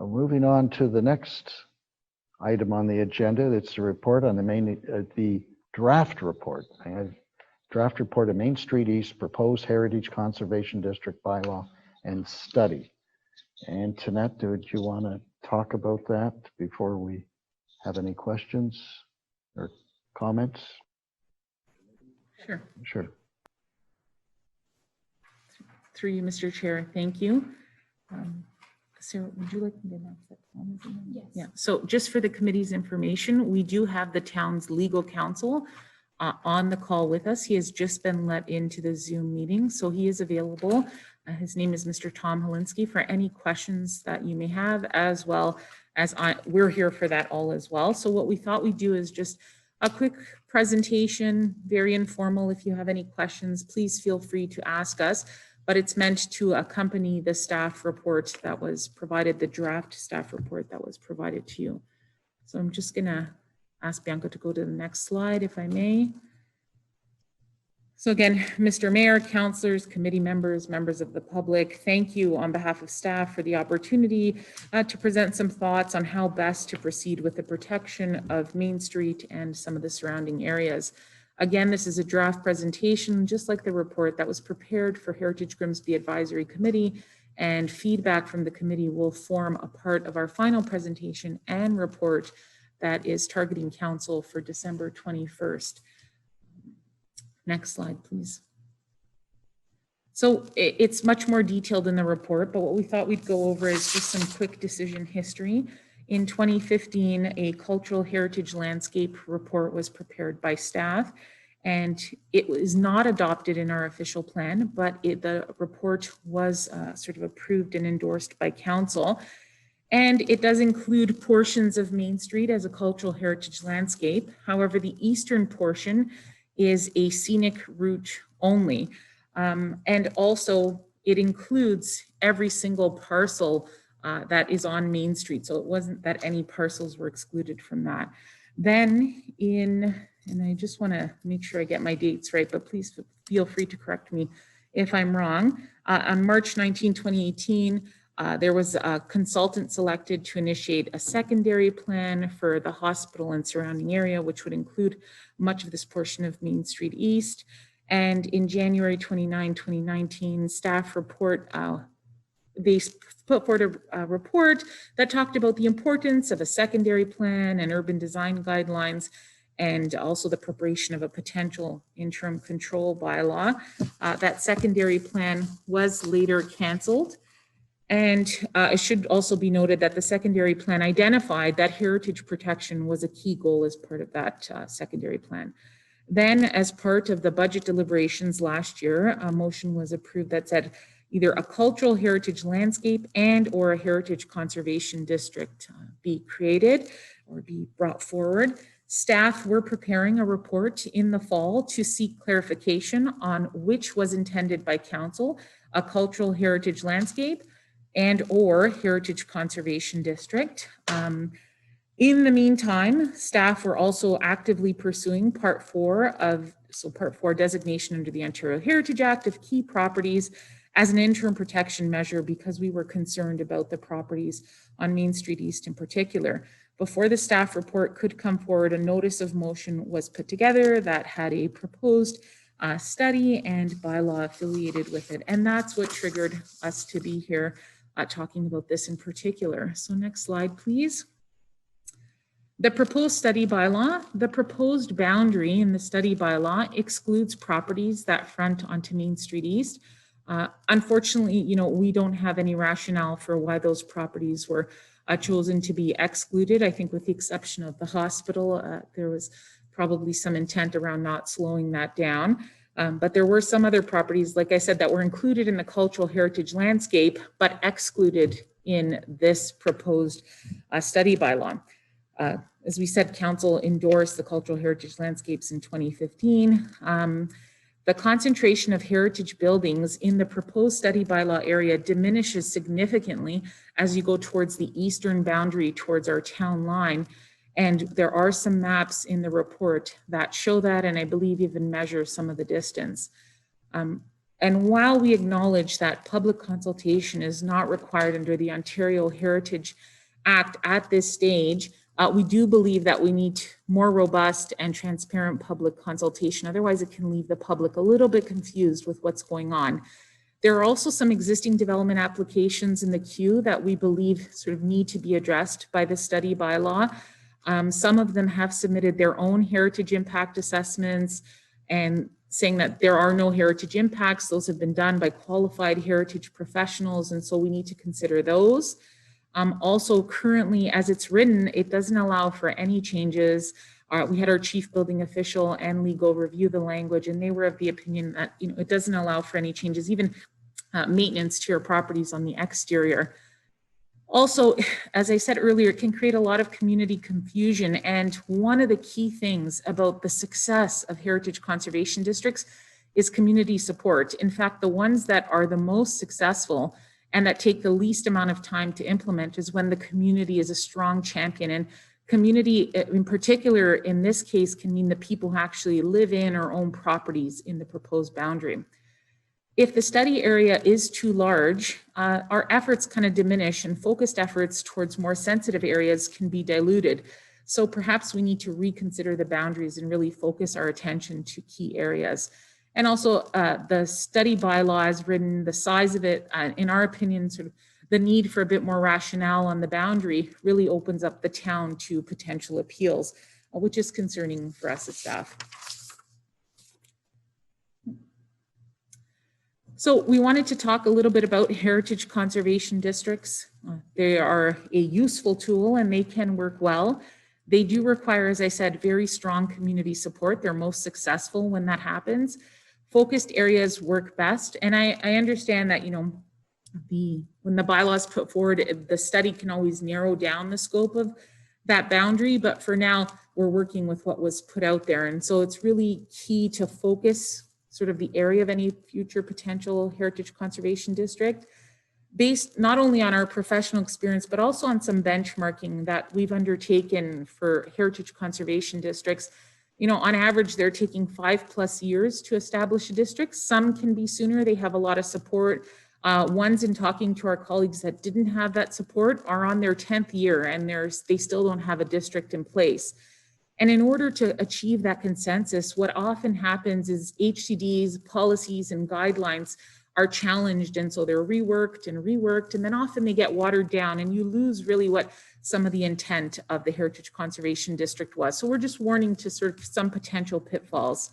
Moving on to the next item on the agenda, it's the report on the draft report. I have draft report of Main Street East proposed Heritage Conservation District bylaw and study. And Tanette, do you want to talk about that before we have any questions or comments? Sure. Sure. Through you, Mr. Chair, thank you. Sarah, would you like me to announce that? Yes. Yeah, so just for the committee's information, we do have the town's legal counsel on the call with us. He has just been let into the Zoom meeting, so he is available. His name is Mr. Tom Holinsky for any questions that you may have, as well as we're here for that all as well. So what we thought we'd do is just a quick presentation, very informal. If you have any questions, please feel free to ask us, but it's meant to accompany the staff report that was provided, the draft staff report that was provided to you. So I'm just gonna ask Bianca to go to the next slide, if I may. So again, Mr. Mayor, councillors, committee members, members of the public, thank you on behalf of staff for the opportunity to present some thoughts on how best to proceed with the protection of Main Street and some of the surrounding areas. Again, this is a draft presentation, just like the report that was prepared for Heritage Grimsby Advisory Committee, and feedback from the committee will form a part of our final presentation and report that is targeting council for December 21st. Next slide, please. So it's much more detailed in the report, but what we thought we'd go over is just some quick decision history. In 2015, a cultural heritage landscape report was prepared by staff, and it was not adopted in our official plan, but the report was sort of approved and endorsed by council. And it does include portions of Main Street as a cultural heritage landscape. However, the eastern portion is a scenic route only. And also it includes every single parcel that is on Main Street. So it wasn't that any parcels were excluded from that. Then and I just wanna make sure I get my dates right, but please feel free to correct me if I'm wrong. On March 19, 2018, there was a consultant selected to initiate a secondary plan for the hospital and surrounding area, which would include much of this portion of Main Street East. And in January 29, 2019, staff report, they put forward a report that talked about the importance of a secondary plan and urban design guidelines, and also the preparation of a potential interim control bylaw. That secondary plan was later canceled. And it should also be noted that the secondary plan identified that heritage protection was a key goal as part of that secondary plan. Then, as part of the budget deliberations last year, a motion was approved that said either a cultural heritage landscape and or a heritage conservation district be created or be brought forward. Staff were preparing a report in the fall to seek clarification on which was intended by council, a cultural heritage landscape and or heritage conservation district. In the meantime, staff were also actively pursuing Part 4 designation under the Ontario Heritage Act of key properties as an interim protection measure because we were concerned about the properties on Main Street East in particular. Before the staff report could come forward, a notice of motion was put together that had a proposed study and bylaw affiliated with it. And that's what triggered us to be here talking about this in particular. So next slide, please. The proposed study bylaw, the proposed boundary in the study bylaw excludes properties that front onto Main Street East. Unfortunately, we don't have any rationale for why those properties were chosen to be excluded. I think with the exception of the hospital, there was probably some intent around not slowing that down. But there were some other properties, like I said, that were included in the cultural heritage landscape, but excluded in this proposed study bylaw. As we said, council endorsed the cultural heritage landscapes in 2015. The concentration of heritage buildings in the proposed study bylaw area diminishes significantly as you go towards the eastern boundary towards our town line. And there are some maps in the report that show that, and I believe even measure some of the distance. And while we acknowledge that public consultation is not required under the Ontario Heritage Act at this stage, we do believe that we need more robust and transparent public consultation. Otherwise, it can leave the public a little bit confused with what's going on. There are also some existing development applications in the queue that we believe sort of need to be addressed by the study bylaw. Some of them have submitted their own heritage impact assessments and saying that there are no heritage impacts. Those have been done by qualified heritage professionals, and so we need to consider those. Also, currently, as it's written, it doesn't allow for any changes. We had our chief building official and legal review the language, and they were of the opinion that it doesn't allow for any changes, even maintenance to your properties on the exterior. Also, as I said earlier, it can create a lot of community confusion. And one of the key things about the success of heritage conservation districts is community support. In fact, the ones that are the most successful and that take the least amount of time to implement is when the community is a strong champion. And community in particular, in this case, can mean the people who actually live in or own properties in the proposed boundary. If the study area is too large, our efforts kind of diminish, and focused efforts towards more sensitive areas can be diluted. So perhaps we need to reconsider the boundaries and really focus our attention to key areas. And also the study bylaw as written, the size of it, in our opinion, sort of the need for a bit more rationale on the boundary really opens up the town to potential appeals, which is concerning for us as staff. So we wanted to talk a little bit about heritage conservation districts. They are a useful tool and they can work well. They do require, as I said, very strong community support. They're most successful when that happens. Focused areas work best. And I understand that, when the bylaws put forward, the study can always narrow down the scope of that boundary, but for now we're working with what was put out there. And so it's really key to focus sort of the area of any future potential heritage conservation district based not only on our professional experience, but also on some benchmarking that we've undertaken for heritage conservation districts. On average, they're taking 5+ years to establish a district. Some can be sooner. They have a lot of support. Ones, in talking to our colleagues that didn't have that support, are on their 10th year and they still don't have a district in place. And in order to achieve that consensus, what often happens is HCDs, policies, and guidelines are challenged. And so they're reworked, and then often they get watered down, and you lose really what some of the intent of the Heritage Conservation District was. So we're just warning to sort of some potential pitfalls.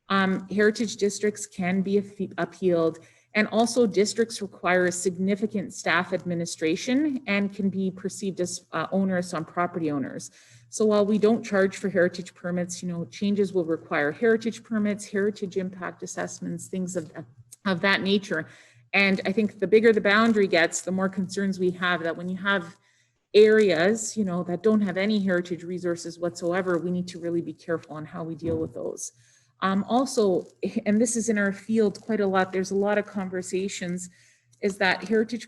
Heritage districts can be appealed, and also districts require significant staff administration and can be perceived as onerous on property owners. So while we don't charge for heritage permits, changes will require heritage permits, heritage impact assessments, things of that nature. And I think the bigger the boundary gets, the more concerns we have that when you have areas, that don't have any heritage resources whatsoever, we need to really be careful on how we deal with those. Also, and this is in our field quite a lot, there's a lot of conversations, is that heritage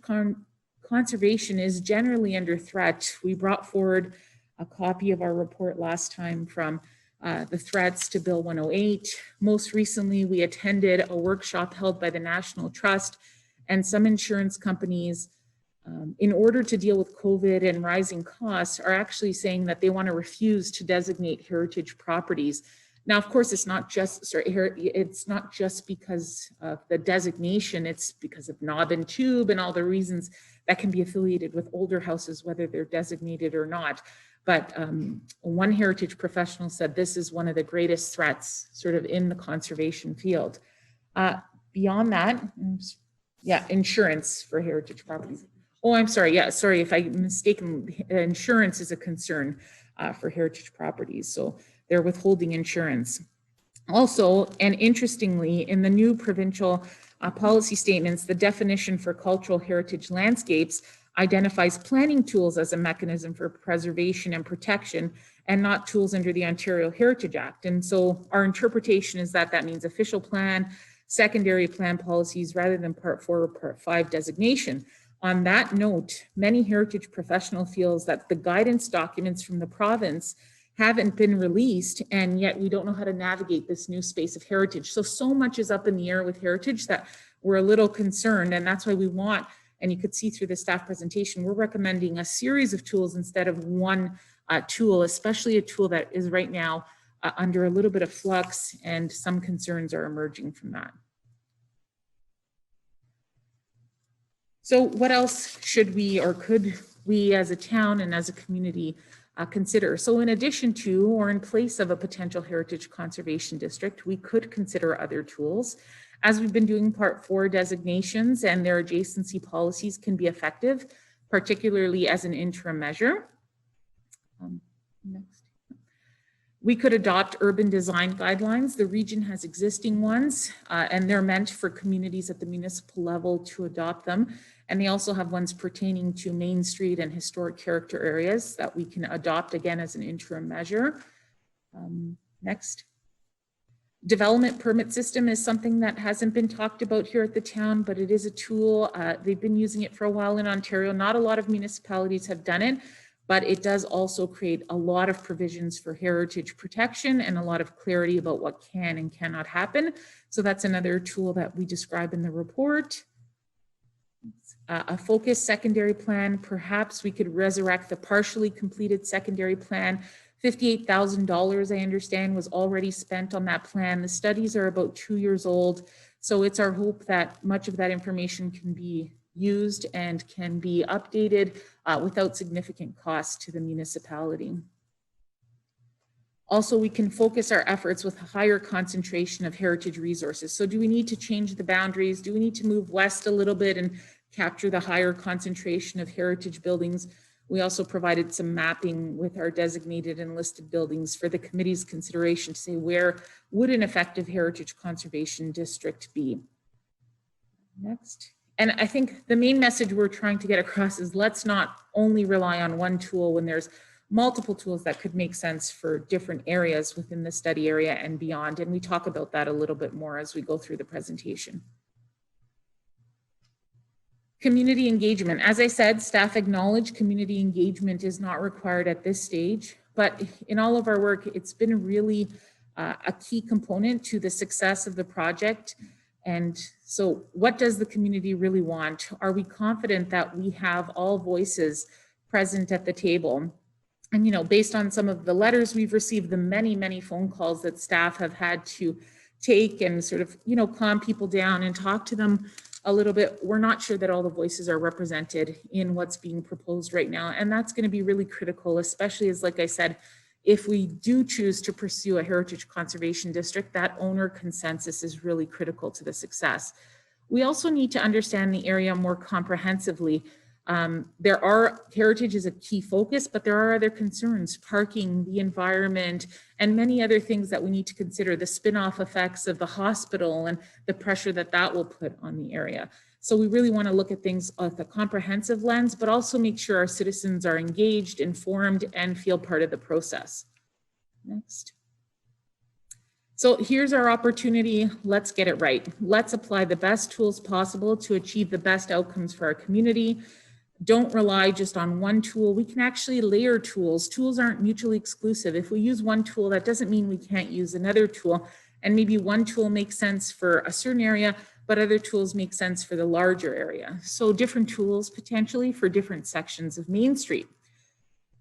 conservation is generally under threat. We brought forward a copy of our report last time from the threats to Bill 108. Most recently, we attended a workshop held by the National Trust and some insurance companies in order to deal with COVID and rising costs are actually saying that they want to refuse to designate heritage properties. Now, of course, it's not just because of the designation, it's because of knob and tube and all the reasons that can be affiliated with older houses, whether they're designated or not. But one heritage professional said this is one of the greatest threats sort of in the conservation field. Beyond that, insurance for heritage properties. Oh, I'm sorry. Yeah, sorry if I'm mistaken. Insurance is a concern for heritage properties. So they're withholding insurance. Also, and interestingly, in the new provincial policy statements, the definition for cultural heritage landscapes identifies planning tools as a mechanism for preservation and protection, and not tools under the Ontario Heritage Act. And so our interpretation is that that means official plan, secondary plan policies, rather than Part 4 or Part 5 designation. On that note, many heritage professionals feels that the guidance documents from the province haven't been released, and yet we don't know how to navigate this new space of heritage. So much is up in the air with heritage that we're a little concerned, and that's why we want, and you could see through the staff presentation, we're recommending a series of tools instead of one tool, especially a tool that is right now under a little bit of flux, and some concerns are emerging from that. So what else should we or could we as a town and as a community consider? So in addition to or in place of a potential heritage conservation district, we could consider other tools. As we've been doing Part 4 designations and their adjacency policies can be effective, particularly as an interim measure. Next. We could adopt urban design guidelines. The region has existing ones, and they're meant for communities at the municipal level to adopt them. And they also have ones pertaining to Main Street and historic character areas that we can adopt again as an interim measure. Next. Development permit system is something that hasn't been talked about here at the town, but it is a tool. They've been using it for a while in Ontario. Not a lot of municipalities have done it, but it does also create a lot of provisions for heritage protection and a lot of clarity about what can and cannot happen. So that's another tool that we describe in the report. A focused secondary plan. Perhaps we could resurrect the partially completed secondary plan. $58,000, I understand, was already spent on that plan. The studies are about 2 years old. So it's our hope that much of that information can be used and can be updated without significant cost to the municipality. Also, we can focus our efforts with a higher concentration of heritage resources. So do we need to change the boundaries? Do we need to move west a little bit and capture the higher concentration of heritage buildings? We also provided some mapping with our designated and listed buildings for the committee's consideration to say where would an effective heritage conservation district be. Next. And I think the main message we're trying to get across is let's not only rely on one tool when there's multiple tools that could make sense for different areas within the study area and beyond. And we talk about that a little bit more as we go through the presentation. Community engagement. As I said, staff acknowledge community engagement is not required at this stage, but in all of our work, it's been really a key component to the success of the project. And so what does the community really want? Are we confident that we have all voices present at the table? And, you know, based on some of the letters we've received, the many phone calls that staff have had to take and sort of, you know, calm people down and talk to them a little bit, we're not sure that all the voices are represented in what's being proposed right now. And that's going to be really critical, especially as, like I said, if we do choose to pursue a heritage conservation district, that owner consensus is really critical to the success. We also need to understand the area more comprehensively. Heritage is a key focus, but there are other concerns, parking, the environment, and many other things that we need to consider, the spin-off effects of the hospital and the pressure that that will put on the area. So we really want to look at things with a comprehensive lens, but also make sure our citizens are engaged, informed, and feel part of the process. Next. So here's our opportunity. Let's get it right. Let's apply the best tools possible to achieve the best outcomes for our community. Don't rely just on one tool. We can actually layer tools. Tools aren't mutually exclusive. If we use one tool, that doesn't mean we can't use another tool. And maybe one tool makes sense for a certain area, but other tools make sense for the larger area. So different tools potentially for different sections of Main Street.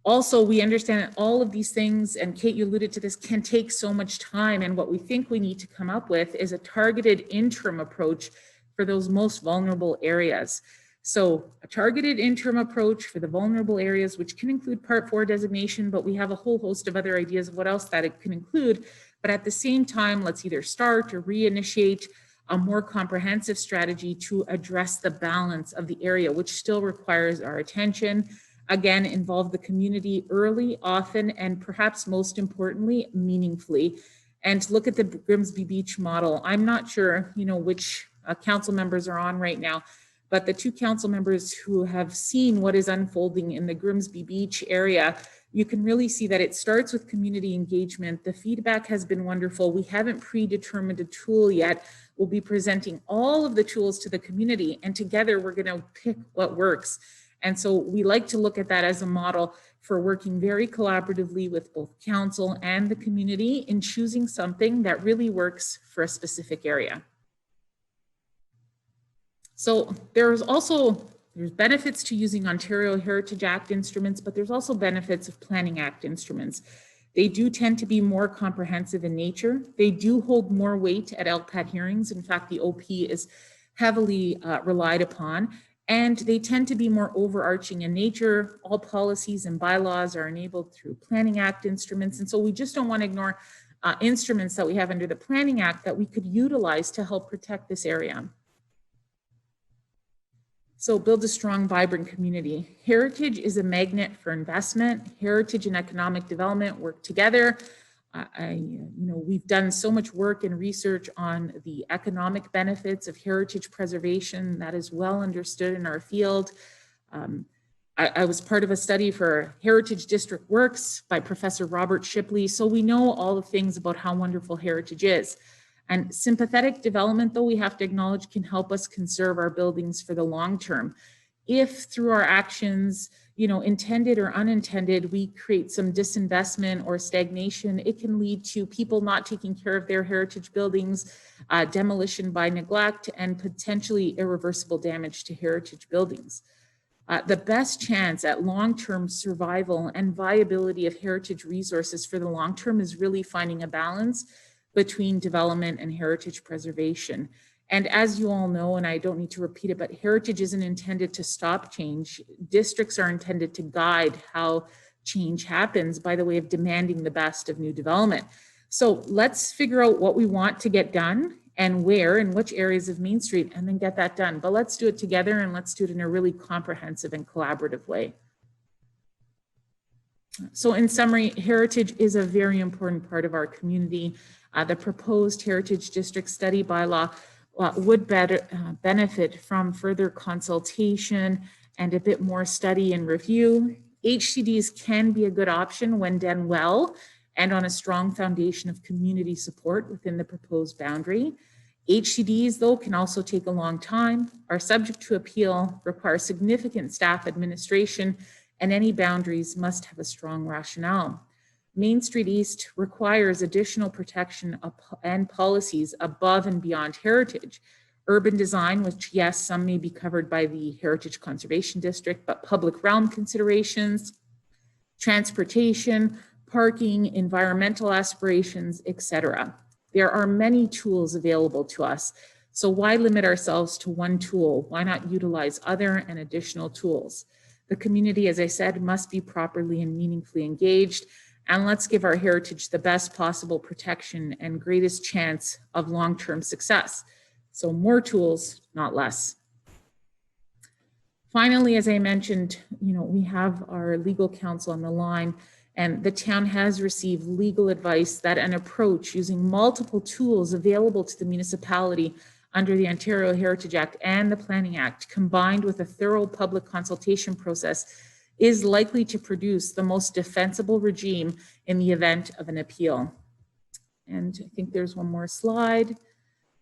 Also, we understand that all of these things, and Kate, you alluded to this, can take so much time. And what we think we need to come up with is a targeted interim approach for those most vulnerable areas. So a targeted interim approach for the vulnerable areas, which can include Part 4 designation, but we have a whole host of other ideas of what else that it can include. But at the same time, let's either start or reinitiate a more comprehensive strategy to address the balance of the area, which still requires our attention. Again, involve the community early, often, and perhaps most importantly, meaningfully. And look at the Grimsby Beach model. I'm not sure, you know, which council members are on right now, but the two council members who have seen what is unfolding in the Grimsby Beach area, you can really see that it starts with community engagement. The feedback has been wonderful. We haven't predetermined a tool yet. We'll be presenting all of the tools to the community, and together we're going to pick what works. And so we like to look at that as a model for working very collaboratively with both council and the community in choosing something that really works for a specific area. So there's benefits to using Ontario Heritage Act instruments, but there's also benefits of Planning Act instruments. They do tend to be more comprehensive in nature. They do hold more weight at LPAT hearings. In fact, the OP is heavily relied upon, and they tend to be more overarching in nature. All policies and bylaws are enabled through Planning Act instruments. And so we just don't want to ignore instruments that we have under the Planning Act that we could utilize to help protect this area. So build a strong, vibrant community. Heritage is a magnet for investment. Heritage and economic development work together. We've done so much work and research on the economic benefits of heritage preservation that is well understood in our field. I was part of a study for Heritage District Works by Professor Robert Shipley. So we know all the things about how wonderful heritage is. And sympathetic development, though, we have to acknowledge can help us conserve our buildings for the long term. If through our actions, intended or unintended, we create some disinvestment or stagnation, it can lead to people not taking care of their heritage buildings, demolition by neglect, and potentially irreversible damage to heritage buildings. The best chance at long-term survival and viability of heritage resources for the long term is really finding a balance between development and heritage preservation. And as you all know, and I don't need to repeat it, but heritage isn't intended to stop change. Districts are intended to guide how change happens by the way of demanding the best of new development. So let's figure out what we want to get done and where and which areas of Main Street, and then get that done. But let's do it together, and let's do it in a really comprehensive and collaborative way. So in summary, heritage is a very important part of our community. The proposed Heritage District Study Bylaw would benefit from further consultation and a bit more study and review. HCDs can be a good option when done well and on a strong foundation of community support within the proposed boundary. HCDs, though, can also take a long time, are subject to appeal, require significant staff administration, and any boundaries must have a strong rationale. Main Street East requires additional protection and policies above and beyond heritage. Urban design, which yes, some may be covered by the Heritage Conservation District, but public realm considerations, transportation, parking, environmental aspirations, etc. There are many tools available to us. So why limit ourselves to one tool? Why not utilize other and additional tools? The community, as I said, must be properly and meaningfully engaged. And let's give our heritage the best possible protection and greatest chance of long-term success. So more tools, not less. Finally, as I mentioned, we have our legal counsel on the line, and the town has received legal advice that an approach using multiple tools available to the municipality under the Ontario Heritage Act and the Planning Act, combined with a thorough public consultation process, is likely to produce the most defensible regime in the event of an appeal. And I think there's one more slide,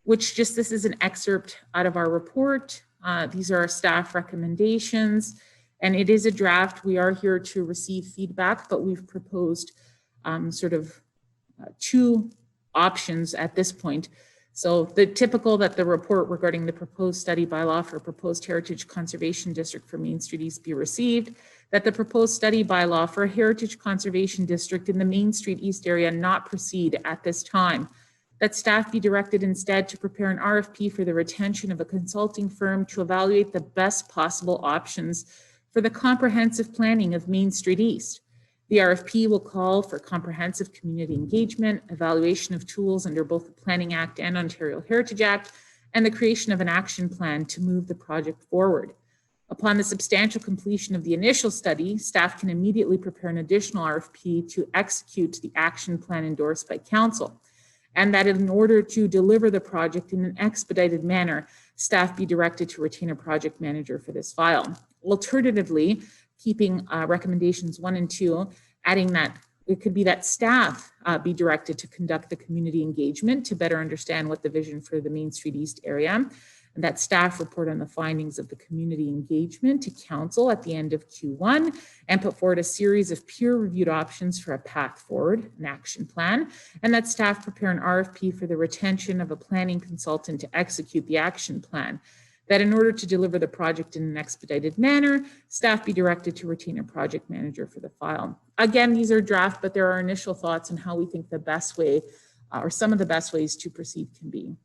which this is an excerpt out of our report. These are our staff recommendations, and it is a draft. We are here to receive feedback, but we've proposed two options at this point. So the typical that the report regarding the proposed study bylaw for proposed Heritage Conservation District for Main Street East be received, that the proposed study bylaw for a Heritage Conservation District in the Main Street East area not proceed at this time, that staff be directed instead to prepare an RFP for the retention of a consulting firm to evaluate the best possible options for the comprehensive planning of Main Street East. The RFP will call for comprehensive community engagement, evaluation of tools under both the Planning Act and Ontario Heritage Act, and the creation of an action plan to move the project forward. Upon the substantial completion of the initial study, staff can immediately prepare an additional RFP to execute the action plan endorsed by council, and that in order to deliver the project in an expedited manner, staff be directed to retain a project manager for this file. Alternatively, keeping recommendations 1 and 2, adding that it could be that staff be directed to conduct the community engagement to better understand what the vision for the Main Street East area, and that staff report on the findings of the community engagement to council at the end of Q1 and put forward a series of peer-reviewed options for a path forward, an action plan, and that staff prepare an RFP for the retention of a planning consultant to execute the action plan. That in order to deliver the project in an expedited manner, staff be directed to retain a project manager for the file. Again, these are draft, but there are initial thoughts on how we think the best way or some of the best ways to proceed can be.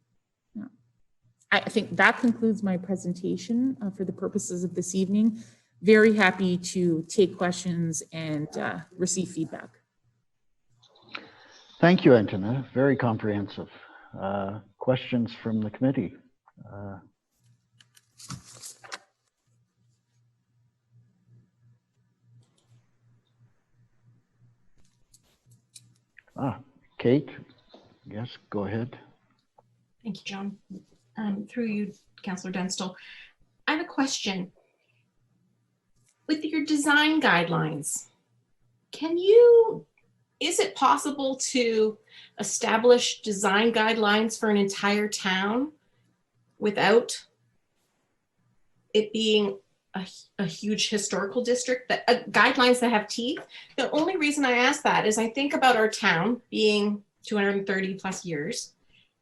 I think that concludes my presentation for the purposes of this evening. Very happy to take questions and receive feedback. Thank you, Antoinette. Very comprehensive. Questions from the committee? Kate, yes, go ahead. Thank you, John. Through you, Councillor Dunstall. I have a question. With your design guidelines, is it possible to establish design guidelines for an entire town without it being a huge historical district, that guidelines that have teeth? The only reason I ask that is I think about our town being 230 plus years.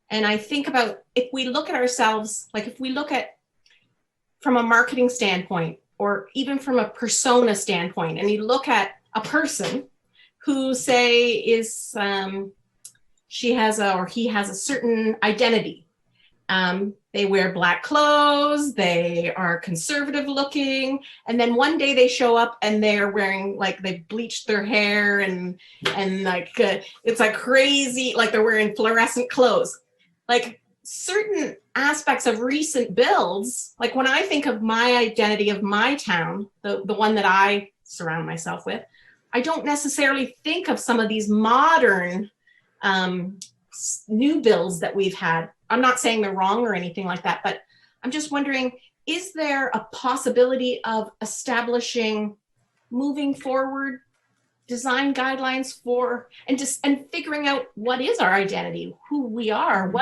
And I think about, if we look at ourselves, like if we look at from a marketing standpoint, or even from a persona standpoint, and you look at a person who say is, he has a certain identity. They wear black clothes, they are conservative looking, and then one day they show up and they're wearing, like, they bleached their hair and like, it's like crazy, like they're wearing fluorescent clothes. Like certain aspects of recent builds, like when I think of my identity of my town, the one that I surround myself with, I don't necessarily think of some of these modern new builds that we've had. I'm not saying they're wrong or anything like that, but I'm just wondering, is there a possibility of establishing, moving forward, design guidelines for, and figuring out what is our identity, who we are,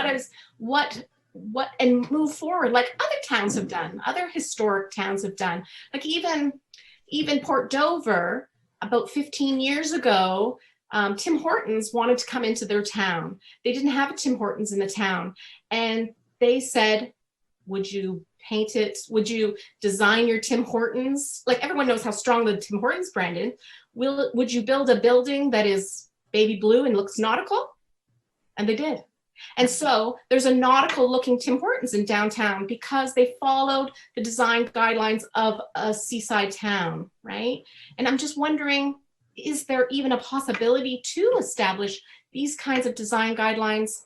and move forward like other towns have done, other historic towns have done. Like even Port Dover, about 15 years ago, Tim Hortons wanted to come into their town. They didn't have a Tim Hortons in the town. And they said, would you paint it? Would you design your Tim Hortons? Like everyone knows how strong the Tim Hortons brand is. Would you build a building that is baby blue and looks nautical? And they did. And so there's a nautical looking Tim Hortons in downtown because they followed the design guidelines of a seaside town, right? And I'm just wondering, is there even a possibility to establish these kinds of design guidelines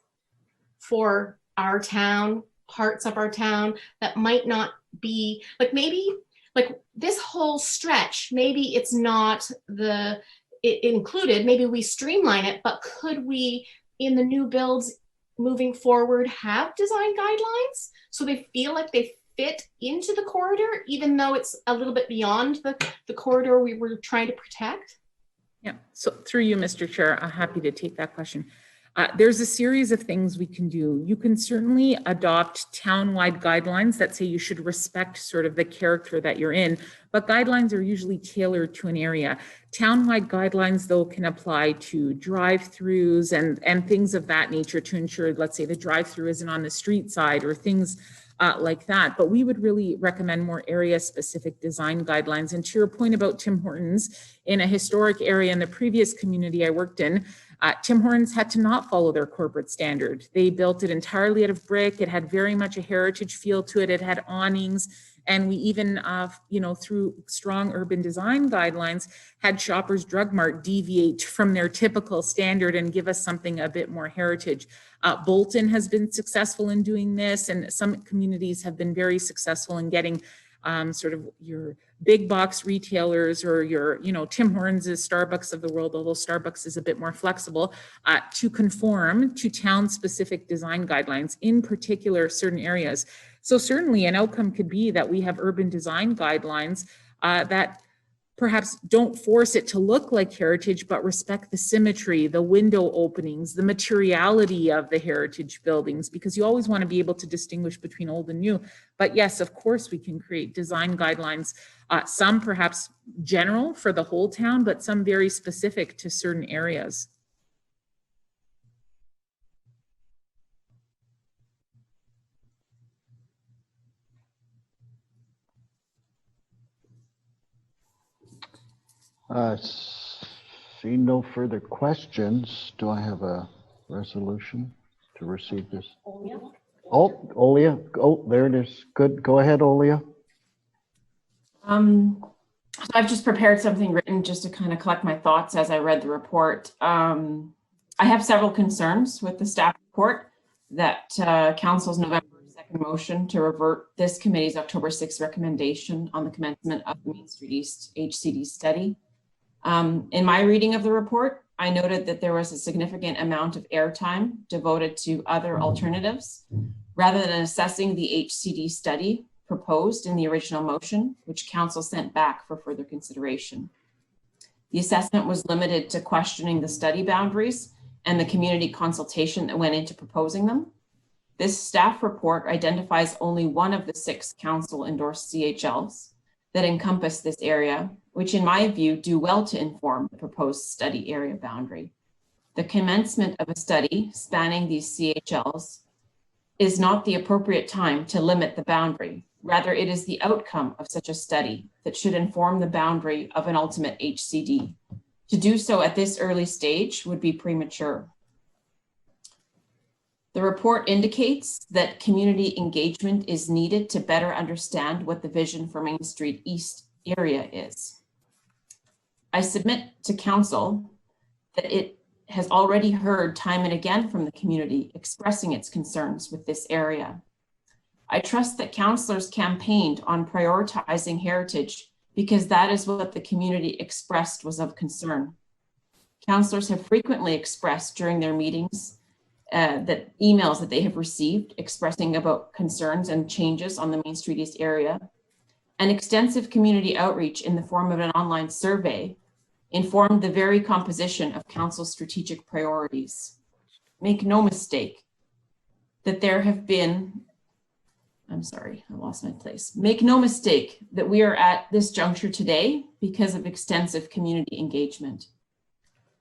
for our town, parts of our town that might not be, like maybe, like this whole stretch, maybe it's not it included, maybe we streamline it, but could we, in the new builds moving forward, have design guidelines so they feel like they fit into the corridor, even though it's a little bit beyond the corridor we were trying to protect? Yeah, so through you, Mr. Chair, I'm happy to take that question. There's a series of things we can do. You can certainly adopt town-wide guidelines that say you should respect sort of the character that you're in, but guidelines are usually tailored to an area. Town-wide guidelines, though, can apply to drive-throughs and things of that nature to ensure, let's say, the drive-through isn't on the street side or things like that. But we would really recommend more area-specific design guidelines. And to your point about Tim Hortons, in a historic area in the previous community I worked in, Tim Hortons had to not follow their corporate standard. They built it entirely out of brick. It had very much a heritage feel to it. It had awnings. And we even, through strong urban design guidelines, had Shoppers Drug Mart deviate from their typical standard and give us something a bit more heritage. Bolton has been successful in doing this, and some communities have been very successful in getting sort of your big box retailers or your, Tim Hortons is Starbucks of the world, although Starbucks is a bit more flexible, to conform to town-specific design guidelines, in particular certain areas. So certainly an outcome could be that we have urban design guidelines that perhaps don't force it to look like heritage, but respect the symmetry, the window openings, the materiality of the heritage buildings, because you always want to be able to distinguish between old and new. But yes, of course, we can create design guidelines, some perhaps general for the whole town, but some very specific to certain areas. Seeing no further questions, do I have a resolution to receive this? Oh, Olia. Oh, there it is. Good. Go ahead, Olia. So I've just prepared something written just to kind of collect my thoughts as I read the report. I have several concerns with the staff report that Council's November 2nd motion to revert this committee's October 6th recommendation on the commencement of the Main Street East HCD study. In my reading of the report, I noted that there was a significant amount of airtime devoted to other alternatives rather than assessing the HCD study proposed in the original motion, which Council sent back for further consideration. The assessment was limited to questioning the study boundaries and the community consultation that went into proposing them. This staff report identifies only one of the 6 Council endorsed CHLs that encompass this area, which in my view do well to inform the proposed study area boundary. The commencement of a study spanning these CHLs is not the appropriate time to limit the boundary. Rather, it is the outcome of such a study that should inform the boundary of an ultimate HCD. To do so at this early stage would be premature. The report indicates that community engagement is needed to better understand what the vision for Main Street East area is. I submit to Council that it has already heard time and again from the community expressing its concerns with this area. I trust that councillors campaigned on prioritizing heritage because that is what the community expressed was of concern. Councillors have frequently expressed during their meetings that emails that they have received expressing about concerns and changes on the Main Street East area, and extensive community outreach in the form of an online survey informed the very composition of Council's strategic priorities. Make no mistake that there have been, I'm sorry, I lost my place. Make no mistake that we are at this juncture today because of extensive community engagement.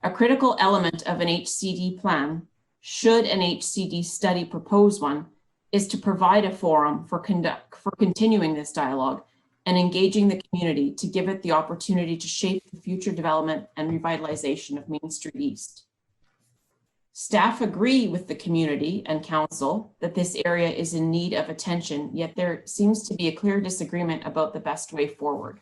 A critical element of an HCD plan, should an HCD study propose one, is to provide a forum for continuing this dialogue and engaging the community to give it the opportunity to shape the future development and revitalization of Main Street East. Staff agree with the community and council that this area is in need of attention, yet there seems to be a clear disagreement about the best way forward.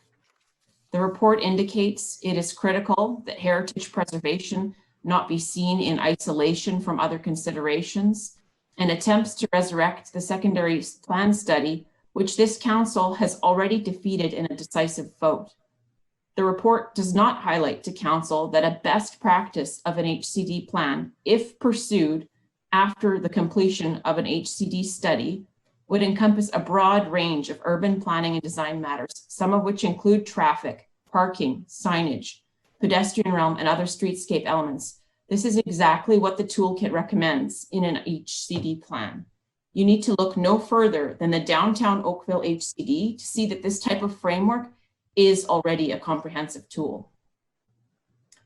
The report indicates it is critical that heritage preservation not be seen in isolation from other considerations, and attempts to resurrect the secondary plan study, which this council has already defeated in a decisive vote. The report does not highlight to council that a best practice of an HCD plan, if pursued after the completion of an HCD study, would encompass a broad range of urban planning and design matters, some of which include traffic, parking, signage, pedestrian realm, and other streetscape elements. This is exactly what the toolkit recommends in an HCD plan. You need to look no further than the downtown Oakville HCD to see that this type of framework is already a comprehensive tool.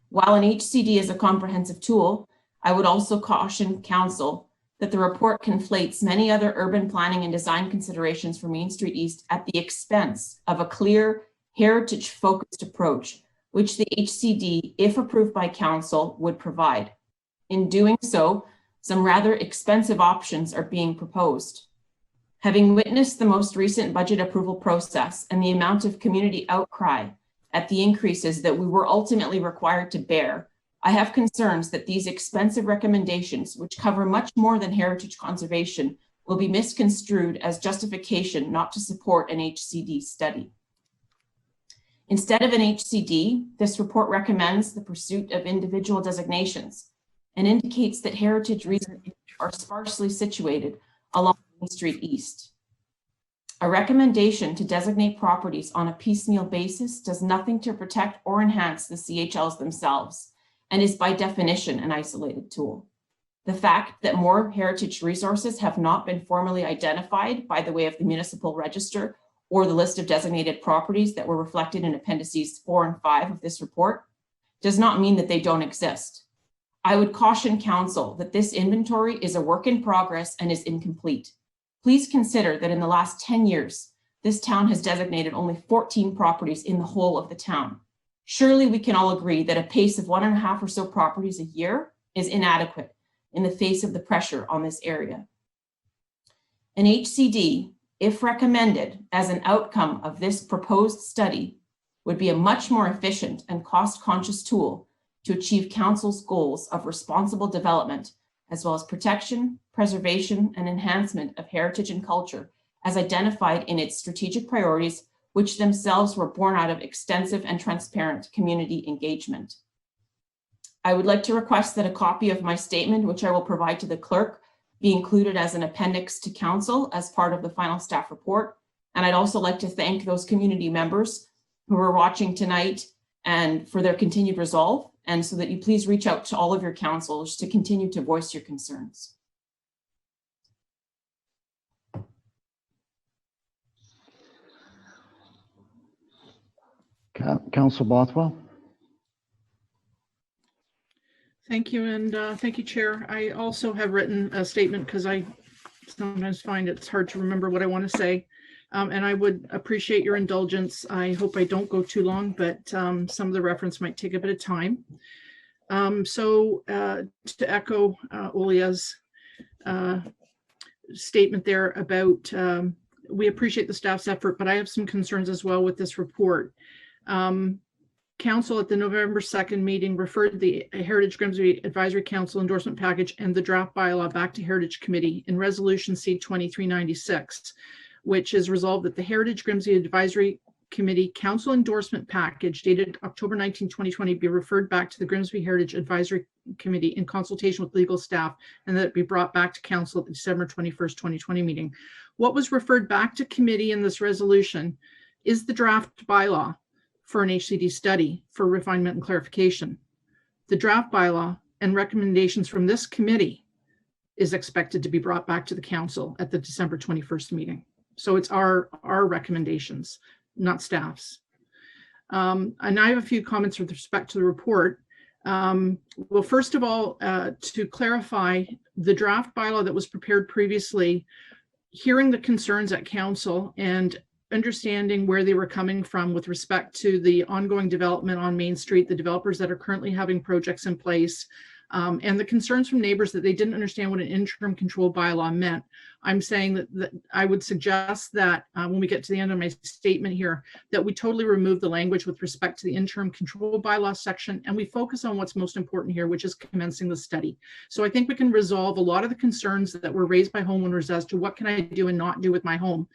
While an HCD is a comprehensive tool, I would also caution council that the report conflates many other urban planning and design considerations for Main Street East at the expense of a clear heritage-focused approach, which the HCD, if approved by council, would provide. In doing so, some rather expensive options are being proposed. Having witnessed the most recent budget approval process and the amount of community outcry at the increases that we were ultimately required to bear, I have concerns that these expensive recommendations, which cover much more than heritage conservation, will be misconstrued as justification not to support an HCD study. Instead of an HCD, this report recommends the pursuit of individual designations and indicates that heritage regions are sparsely situated along Main Street East. A recommendation to designate properties on a piecemeal basis does nothing to protect or enhance the CHLs themselves and is by definition an isolated tool. The fact that more heritage resources have not been formally identified by the way of the municipal register or the list of designated properties that were reflected in appendices 4 and 5 of this report does not mean that they don't exist. I would caution council that this inventory is a work in progress and is incomplete. Please consider that in the last 10 years, this town has designated only 14 properties in the whole of the town. Surely we can all agree that a pace of 1.5 or so properties a year is inadequate in the face of the pressure on this area. An HCD, if recommended as an outcome of this proposed study, would be a much more efficient and cost-conscious tool to achieve council's goals of responsible development, as well as protection, preservation, and enhancement of heritage and culture as identified in its strategic priorities, which themselves were born out of extensive and transparent community engagement. I would like to request that a copy of my statement, which I will provide to the clerk, be included as an appendix to council as part of the final staff report. And I'd also like to thank those community members who are watching tonight and for their continued resolve, and so that you please reach out to all of your councillors to continue to voice your concerns. Councillor Bothwell. Thank you, and thank you, Chair. I also have written a statement because I sometimes find it's hard to remember what I want to say, and I would appreciate your indulgence. I hope I don't go too long, but some of the reference might take a bit of time. To echo Olia's statement there about we appreciate the staff's effort, but I have some concerns as well with this report. Council at the November 2nd meeting referred the Heritage Grimsby Advisory Council endorsement package and the draft bylaw back to Heritage Committee in Resolution C-2396, which is resolved that the Heritage Grimsby Advisory Committee Council endorsement package dated October 19, 2020 be referred back to the Grimsby Heritage Advisory Committee in consultation with legal staff, and that it be brought back to Council at the December 21st, 2020 meeting. What was referred back to committee in this resolution is the draft bylaw for an HCD study for refinement and clarification. The draft bylaw and recommendations from this committee is expected to be brought back to the council at the December 21st meeting. So it's our recommendations, not staff's. And I have a few comments with respect to the report. Well, first of all, to clarify the draft bylaw that was prepared previously, hearing the concerns at council and understanding where they were coming from with respect to the ongoing development on Main Street, the developers that are currently having projects in place, and the concerns from neighbors that they didn't understand what an interim control bylaw meant. I'm saying that I would suggest that when we get to the end of my statement here, that we totally remove the language with respect to the interim control bylaw section, and we focus on what's most important here, which is commencing the study. So I think we can resolve a lot of the concerns that were raised by homeowners as to what can I do and not do with my home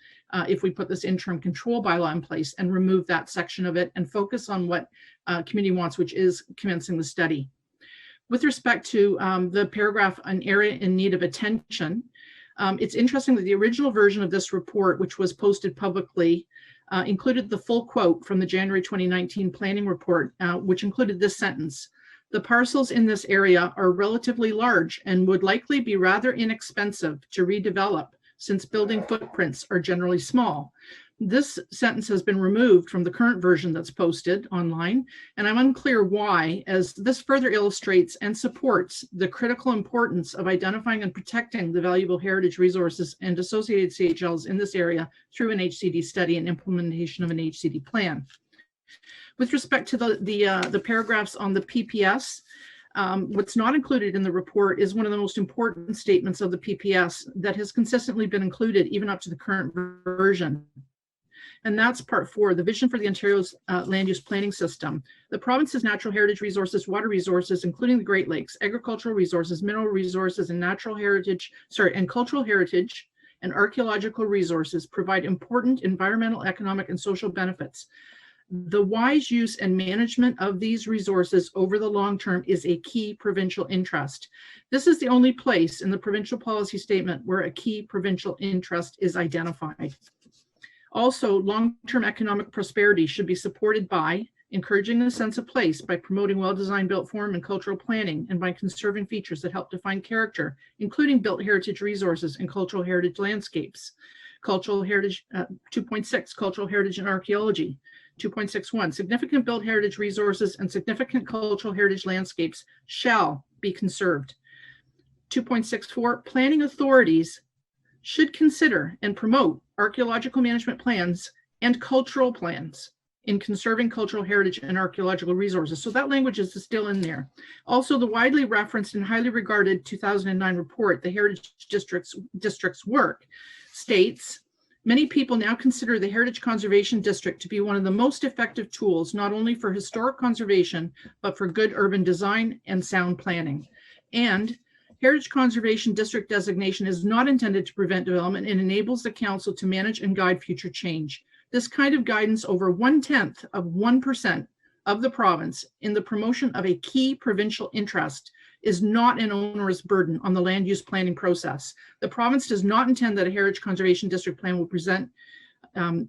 if we put this interim control bylaw in place, and remove that section of it and focus on what community wants, which is commencing the study. With respect to the paragraph, an area in need of attention, it's interesting that the original version of this report, which was posted publicly, included the full quote from the January 2019 planning report, which included this sentence: "The parcels in this area are relatively large and would likely be rather inexpensive to redevelop since building footprints are generally small." This sentence has been removed from the current version that's posted online, and I'm unclear why, as this further illustrates and supports the critical importance of identifying and protecting the valuable heritage resources and associated CHLs in this area through an HCD study and implementation of an HCD plan. With respect to the paragraphs on the PPS, what's not included in the report is one of the most important statements of the PPS that has consistently been included even up to the current version. And that's part 4, the vision for the Ontario's land use planning system. The province's natural heritage resources, water resources, including the Great Lakes, agricultural resources, mineral resources, and cultural heritage and archaeological resources provide important environmental, economic, and social benefits. The wise use and management of these resources over the long term is a key provincial interest. This is the only place in the provincial policy statement where a key provincial interest is identified. Also, long-term economic prosperity should be supported by encouraging a sense of place by promoting well-designed built form and cultural planning, and by conserving features that help define character, including built heritage resources and cultural heritage landscapes. Cultural heritage, 2.6, cultural heritage and archaeology. 2.61, significant built heritage resources and significant cultural heritage landscapes shall be conserved. 2.64, planning authorities should consider and promote archaeological management plans and cultural plans in conserving cultural heritage and archaeological resources. So that language is still in there. Also, the widely referenced and highly regarded 2009 report, the Heritage District's work, states, many people now consider the Heritage Conservation District to be one of the most effective tools, not only for historic conservation, but for good urban design and sound planning. And Heritage Conservation District designation is not intended to prevent development and enables the council to manage and guide future change. This kind of guidance over 1/10 of 1% of the province in the promotion of a key provincial interest is not an onerous burden on the land use planning process. The province does not intend that a Heritage Conservation District plan will present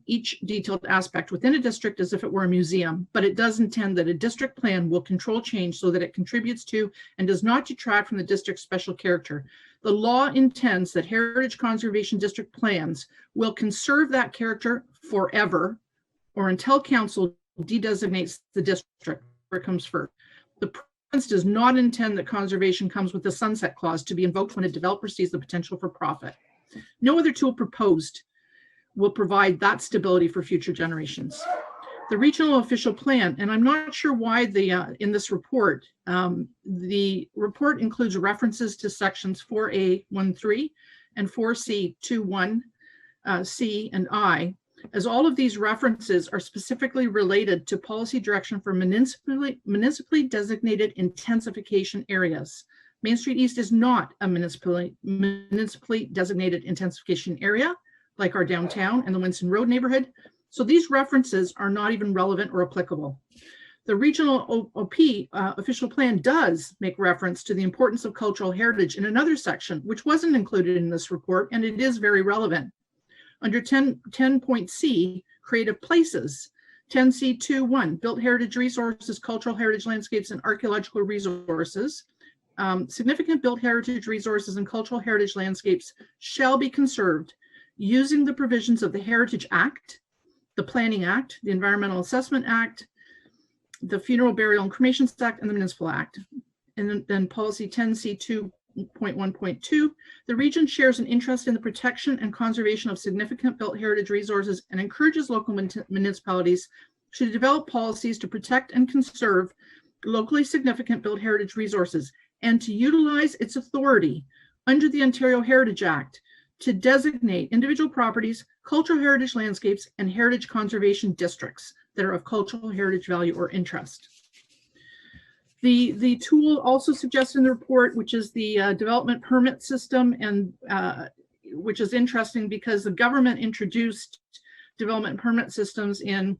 each detailed aspect within a district as if it were a museum, but it does intend that a district plan will control change so that it contributes to and does not detract from the district's special character. The law intends that Heritage Conservation District plans will conserve that character forever or until council de-designates the district where it comes first. The province does not intend that conservation comes with a sunset clause to be invoked when a developer sees the potential for profit. No other tool proposed will provide that stability for future generations. The regional official plan, and I'm not sure why in this report, the report includes references to sections 4A13 and 4C21, C and I, as all of these references are specifically related to policy direction for municipally designated intensification areas. Main Street East is not a municipally designated intensification area like our downtown and the Winston Road neighborhood. So these references are not even relevant or applicable. The regional OP official plan does make reference to the importance of cultural heritage in another section, which wasn't included in this report, and it is very relevant. Under 10.C, creative places, 10C2.1, built heritage resources, cultural heritage landscapes, and archaeological resources. Significant built heritage resources and cultural heritage landscapes shall be conserved using the provisions of the Heritage Act, the Planning Act, the Environmental Assessment Act, the Funeral, Burial, and Cremations Act, and the Municipal Act. And then policy 10C2.1.2, the region shares an interest in the protection and conservation of significant built heritage resources and encourages local municipalities to develop policies to protect and conserve locally significant built heritage resources and to utilize its authority under the Ontario Heritage Act to designate individual properties, cultural heritage landscapes, and heritage conservation districts that are of cultural heritage value or interest. The tool also suggested in the report, which is the development permit system, and which is interesting because the government introduced development permit systems in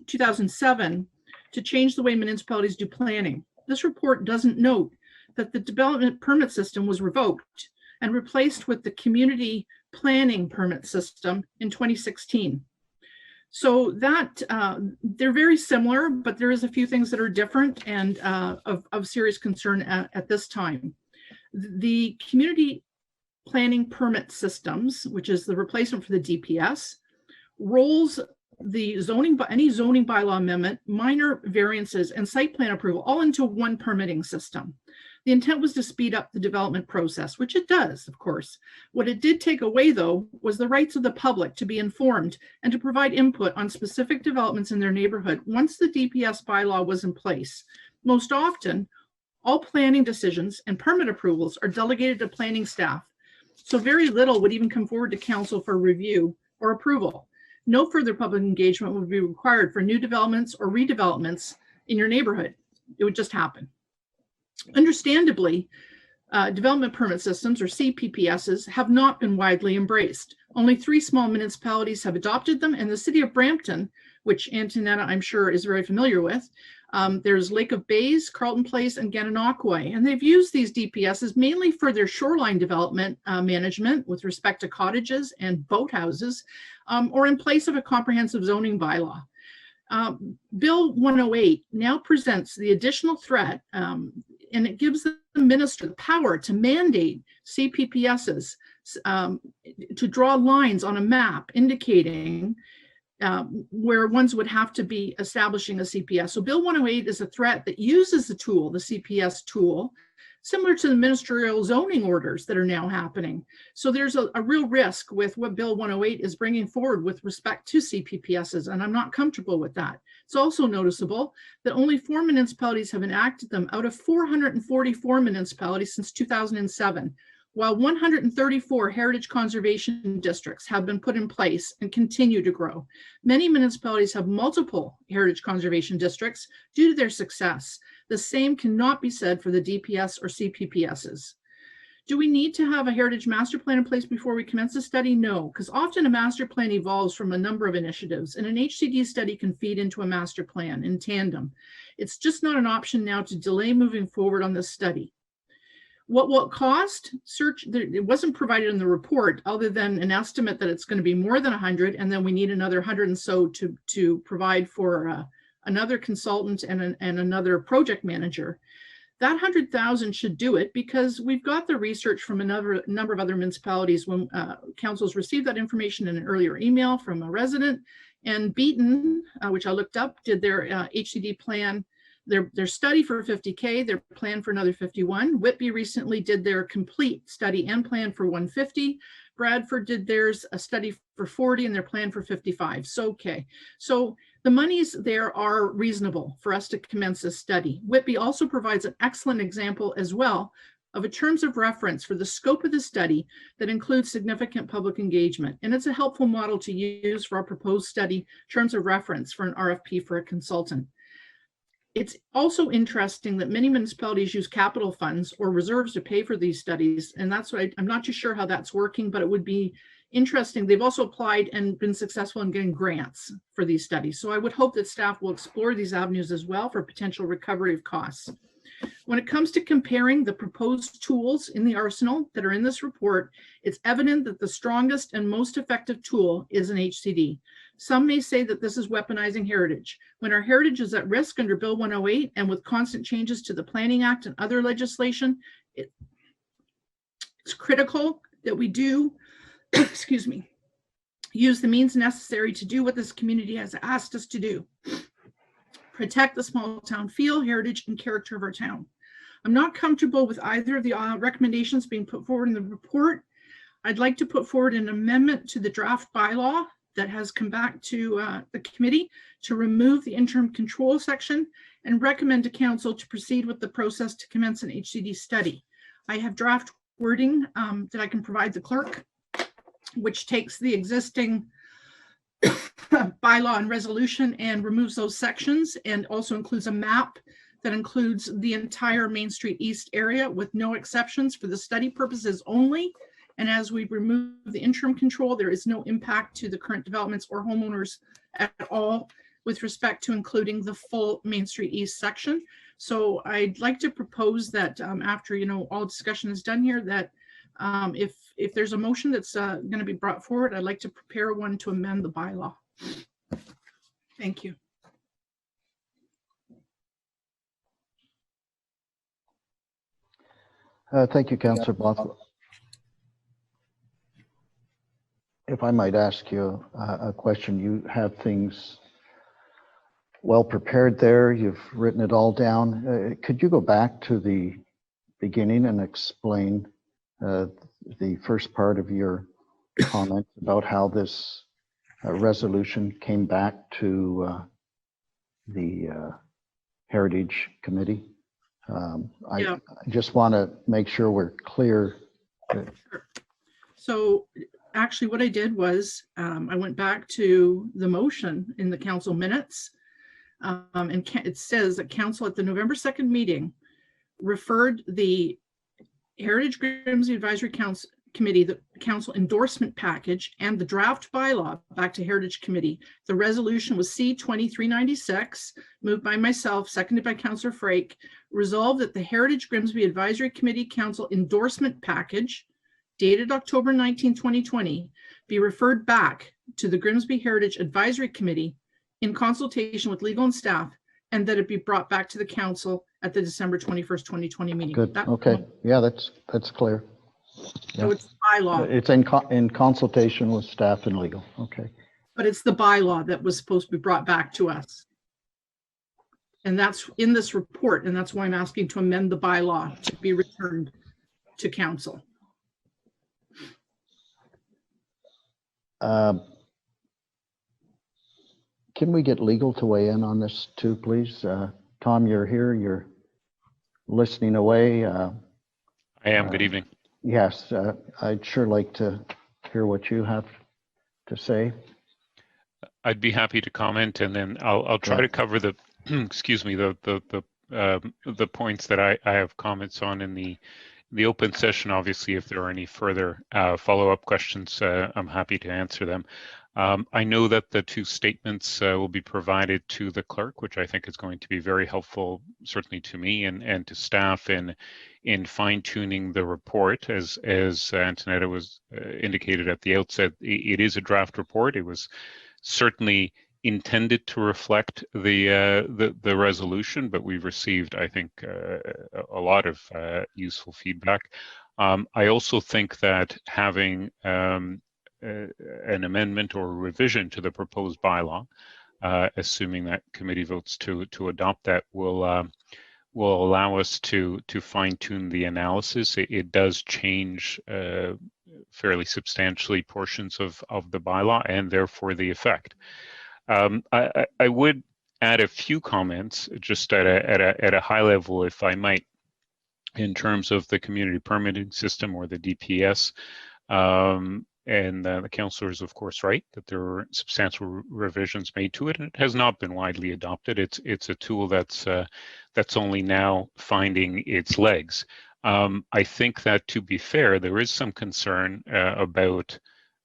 2007 to change the way municipalities do planning. This report doesn't note that the development permit system was revoked and replaced with the community planning permit system in 2016. So that they're very similar, but there is a few things that are different and of serious concern at this time. The community planning permit systems, which is the replacement for the DPS, rolls the any zoning bylaw amendment, minor variances, and site plan approval all into one permitting system. The intent was to speed up the development process, which it does, of course. What it did take away, though, was the rights of the public to be informed and to provide input on specific developments in their neighborhood once the DPS bylaw was in place. Most often, all planning decisions and permit approvals are delegated to planning staff, so very little would even come forward to council for review or approval. No further public engagement would be required for new developments or redevelopments in your neighborhood. It would just happen. Understandably, development permit systems, or CPPSs, have not been widely embraced. Only 3 small municipalities have adopted them, and the city of Brampton, which Antonetta, I'm sure, is very familiar with, There's Lake of Bays, Carlton Place, and Gananoquay. And they've used these DPSs mainly for their shoreline development management with respect to cottages and boathouses, or in place of a comprehensive zoning bylaw. Bill 108 now presents the additional threat, and it gives the minister the power to mandate CPPSs to draw lines on a map indicating where ones would have to be establishing a CPS. So Bill 108 is a threat that uses the tool, the CPS tool, similar to the ministerial zoning orders that are now happening. So there's a real risk with what Bill 108 is bringing forward with respect to CPPSs, and I'm not comfortable with that. It's also noticeable that only 4 municipalities have enacted them out of 444 municipalities since 2007. While 134 heritage conservation districts have been put in place and continue to grow. Many municipalities have multiple heritage conservation districts due to their success. The same cannot be said for the DPS or CPPSs. Do we need to have a heritage master plan in place before we commence the study? No, because often a master plan evolves from a number of initiatives, and an HCD study can feed into a master plan in tandem. It's just not an option now to delay moving forward on this study. What will it cost? It wasn't provided in the report other than an estimate that it's going to be more than 100, and then we need another 100 and so to provide for another consultant and another project manager. That 100,000 should do it because we've got the research from a number of other municipalities when councils received that information in an earlier email from a resident. And Beaton, which I looked up, did their HCD plan, their study for 50K, their plan for another 51. Whitby recently did their complete study and plan for 150. Bradford did theirs, a study for 40 and their plan for 55. So, okay. So the monies there are reasonable for us to commence this study. Whitby also provides an excellent example as well of a terms of reference for the scope of the study that includes significant public engagement. And it's a helpful model to use for our proposed study terms of reference for an RFP for a consultant. It's also interesting that many municipalities use capital funds or reserves to pay for these studies. And that's what I'm not too sure how that's working, but it would be interesting. They've also applied and been successful in getting grants for these studies. So I would hope that staff will explore these avenues as well for potential recovery of costs. When it comes to comparing the proposed tools in the arsenal that are in this report, it's evident that the strongest and most effective tool is an HCD. Some may say that this is weaponizing heritage. When our heritage is at risk under Bill 108 and with constant changes to the Planning Act and other legislation, it's critical that we do, excuse me, use the means necessary to do what this community has asked us to do. Protect the small town feel, heritage, and character of our town. I'm not comfortable with either of the recommendations being put forward in the report. I'd like to put forward an amendment to the draft bylaw that has come back to the committee to remove the interim control section and recommend to council to proceed with the process to commence an HCD study. I have draft wording that I can provide the clerk, which takes the existing bylaw and resolution and removes those sections, and also includes a map that includes the entire Main Street East area with no exceptions for the study purposes only. And as we remove the interim control, there is no impact to the current developments or homeowners at all with respect to including the full Main Street East section. So I'd like to propose that after all discussion is done here, that if there's a motion that's going to be brought forward, I'd like to prepare one to amend the bylaw. Thank you. Thank you, Councillor Bothwell. If I might ask you a question, you have things well prepared there. You've written it all down. Could you go back to the beginning and explain the first part of your comment about how this resolution came back to the Heritage Committee? I just want to make sure we're clear. So actually what I did was I went back to the motion in the council minutes, and it says that council at the November 2nd meeting referred the Heritage Grimsby Advisory Committee the council endorsement package and the draft bylaw back to Heritage Committee. The resolution was C-2396, moved by myself, seconded by Councillor Frake. Resolved that the Heritage Grimsby Advisory Committee Council endorsement package dated October 19, 2020, be referred back to the Grimsby Heritage Advisory Committee in consultation with legal and staff, and that it be brought back to the council at the December 21st, 2020 meeting. Good, That- okay, yeah, that's clear. So it's the bylaw, It's in consultation with staff and legal, okay. but it's the bylaw that was supposed to be brought back to us. And that's in this report, and that's why I'm asking to amend the bylaw to be returned to council. Can we get legal to weigh in on this too, please? Tom, you're here, you're listening away. I am. Good evening. Yes, I'd sure like to hear what you have to say. I'd be happy to comment, and then I'll try Yeah. to cover the excuse me, the points that I have comments on in the open session. Obviously, if there are any further follow-up questions, I'm happy to answer them. I know that the two statements will be provided to the clerk, which I think is going to be very helpful, certainly to me and to staff in fine-tuning the report. As Antonetta was indicated at the outset, it is a draft report. It was certainly intended to reflect the resolution, but we've received, I think, a lot of useful feedback. I also think that having an amendment or a revision to the proposed bylaw, assuming that committee votes to adopt that, will allow us to fine-tune the analysis. It does change fairly substantially portions of the bylaw and therefore the effect. I would add a few comments just at a high level, if I might, in terms of the community permitting system, or the DPS. And the councillor is, of course, right that there are substantial revisions made to it, and it has not been widely adopted. It's a tool that's only now finding its legs. I think that, to be fair, there is some concern about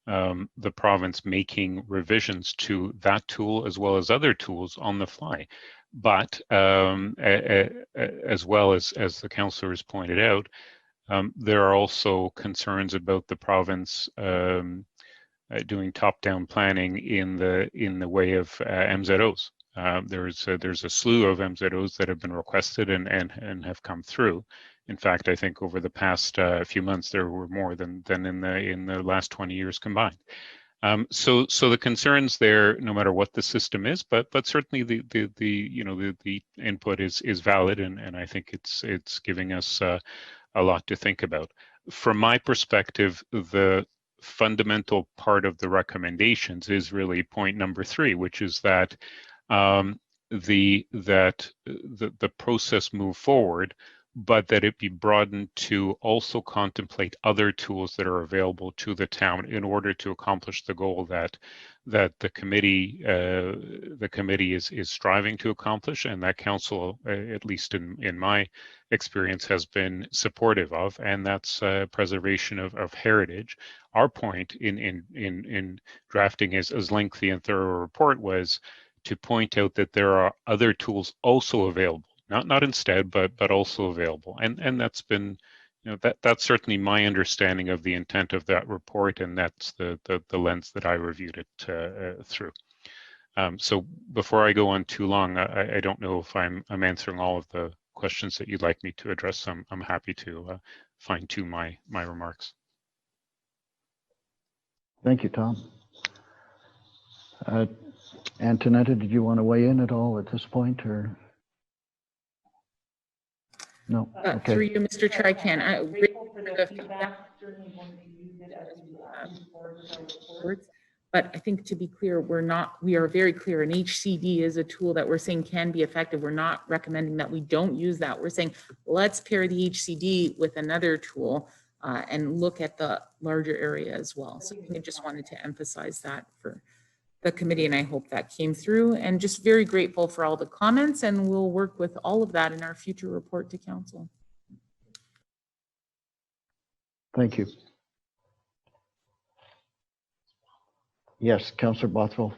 the province making revisions to that tool as well as other tools on the fly. But as well as the councillor has pointed out, there are also concerns about the province doing top-down planning in the way of MZOs. There's a slew of MZOs that have been requested and have come through. In fact, I think over the past few months there were more than in the last 20 years combined. So the concerns there, no matter what the system is, but certainly the input is valid, and I think it's giving us a lot to think about. From my perspective, the fundamental part of the recommendations is really point number 3, which is that the process move forward, but that it be broadened to also contemplate other tools that are available to the town in order to accomplish the goal that the committee is striving to accomplish, and that council, at least in my experience, has been supportive of, and that's preservation of heritage. Our point in drafting as lengthy and thorough a report was to point out that there are other tools also available. Not instead, but also available, and that's been, that's certainly my understanding of the intent of that report, and that's the lens that I reviewed it through. So before I go on too long, I don't know if I'm answering all of the questions that you'd like me to address. I'm happy to fine-tune my remarks. Thank you, Tom. Antonetta, did you want to weigh in at all at this point, or? No, okay. Through you, Mr. Chair, I can. But I think, to be clear, we are very clear, an HCD is a tool that we're saying can be effective. We're not recommending that we don't use that. We're saying, let's pair the HCD with another tool and look at the larger area as well. So I just wanted to emphasize that for the committee, and I hope that came through, and just very grateful for all the comments, and we'll work with all of that in our future report to council. Thank you. Yes, Councillor Bothwell.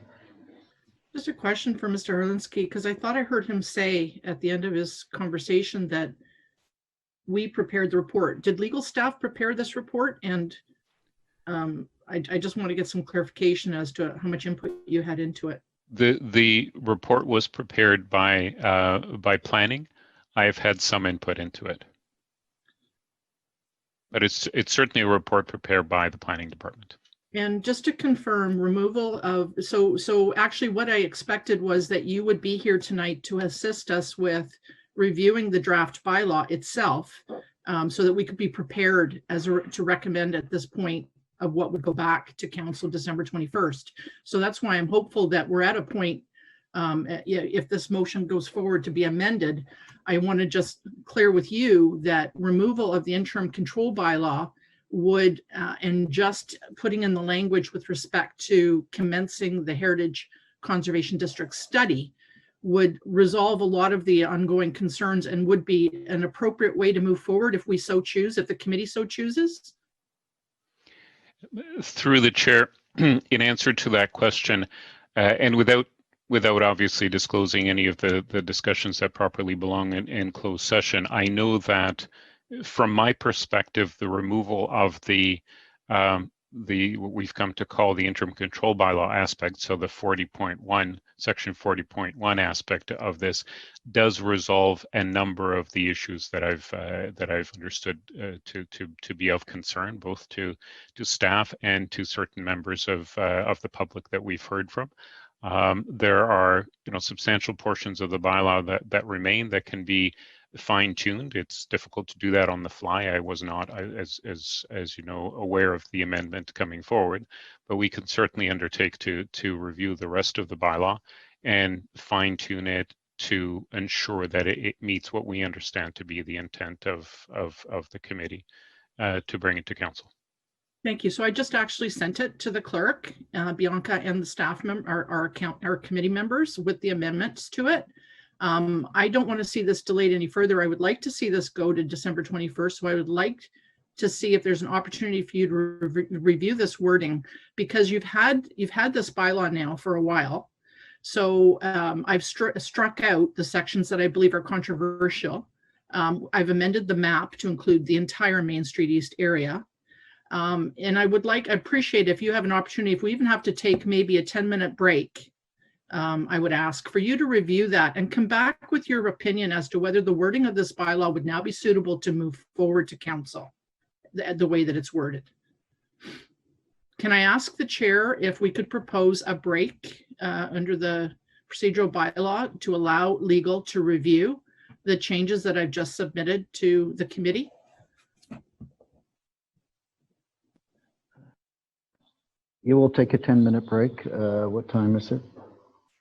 Just a question for Mr. Erlinski, because I thought I heard him say at the end of his conversation that we prepared the report. Did legal staff prepare this report? And I just want to get some clarification as to how much input you had into it. The report was prepared by planning. I have had some input into it, but it's certainly a report prepared by the planning department. And just to confirm, removal of, so actually what I expected was that you would be here tonight to assist us with reviewing the draft bylaw itself, so that we could be prepared to recommend at this point of what would go back to council December 21st. So that's why I'm hopeful that we're at a point, if this motion goes forward to be amended, I want to just clear with you that removal of the interim control bylaw would, and just putting in the language with respect to commencing the Heritage Conservation District study would resolve a lot of the ongoing concerns and would be an appropriate way to move forward if we so choose, if the committee so chooses. Through the chair, in answer to that question, and without obviously disclosing any of the discussions that properly belong in closed session, I know that from my perspective, the removal of the what we've come to call the interim control bylaw aspect, so the 40.1, section 40.1 aspect of this, does resolve a number of the issues that I've understood to be of concern, both to staff and to certain members of the public that we've heard from. There are, substantial portions of the bylaw that remain that can be fine-tuned. It's difficult to do that on the fly. I was not, as you know, aware of the amendment coming forward, but we can certainly undertake to review the rest of the bylaw and fine-tune it to ensure that it meets what we understand to be the intent of the committee to bring it to council. Thank you. So I just actually sent it to the clerk, Bianca, and the staff member, our committee members with the amendments to it. I don't want to see this delayed any further. I would like to see this go to December 21st. So I would like to see if there's an opportunity for you to review this wording, because you've had this bylaw now for a while. So I've struck out the sections that I believe are controversial. I've amended the map to include the entire Main Street East area. And I appreciate if you have an opportunity, if we even have to take maybe a 10-minute break, I would ask for you to review that and come back with your opinion as to whether the wording of this bylaw would now be suitable to move forward to council, the way that it's worded. Can I ask the chair if we could propose a break under the procedural bylaw to allow legal to review the changes that I've just submitted to the committee? You will take a 10-minute break. What time is it?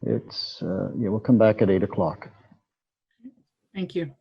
It's, yeah, we'll come back at 8 o'clock. Thank you.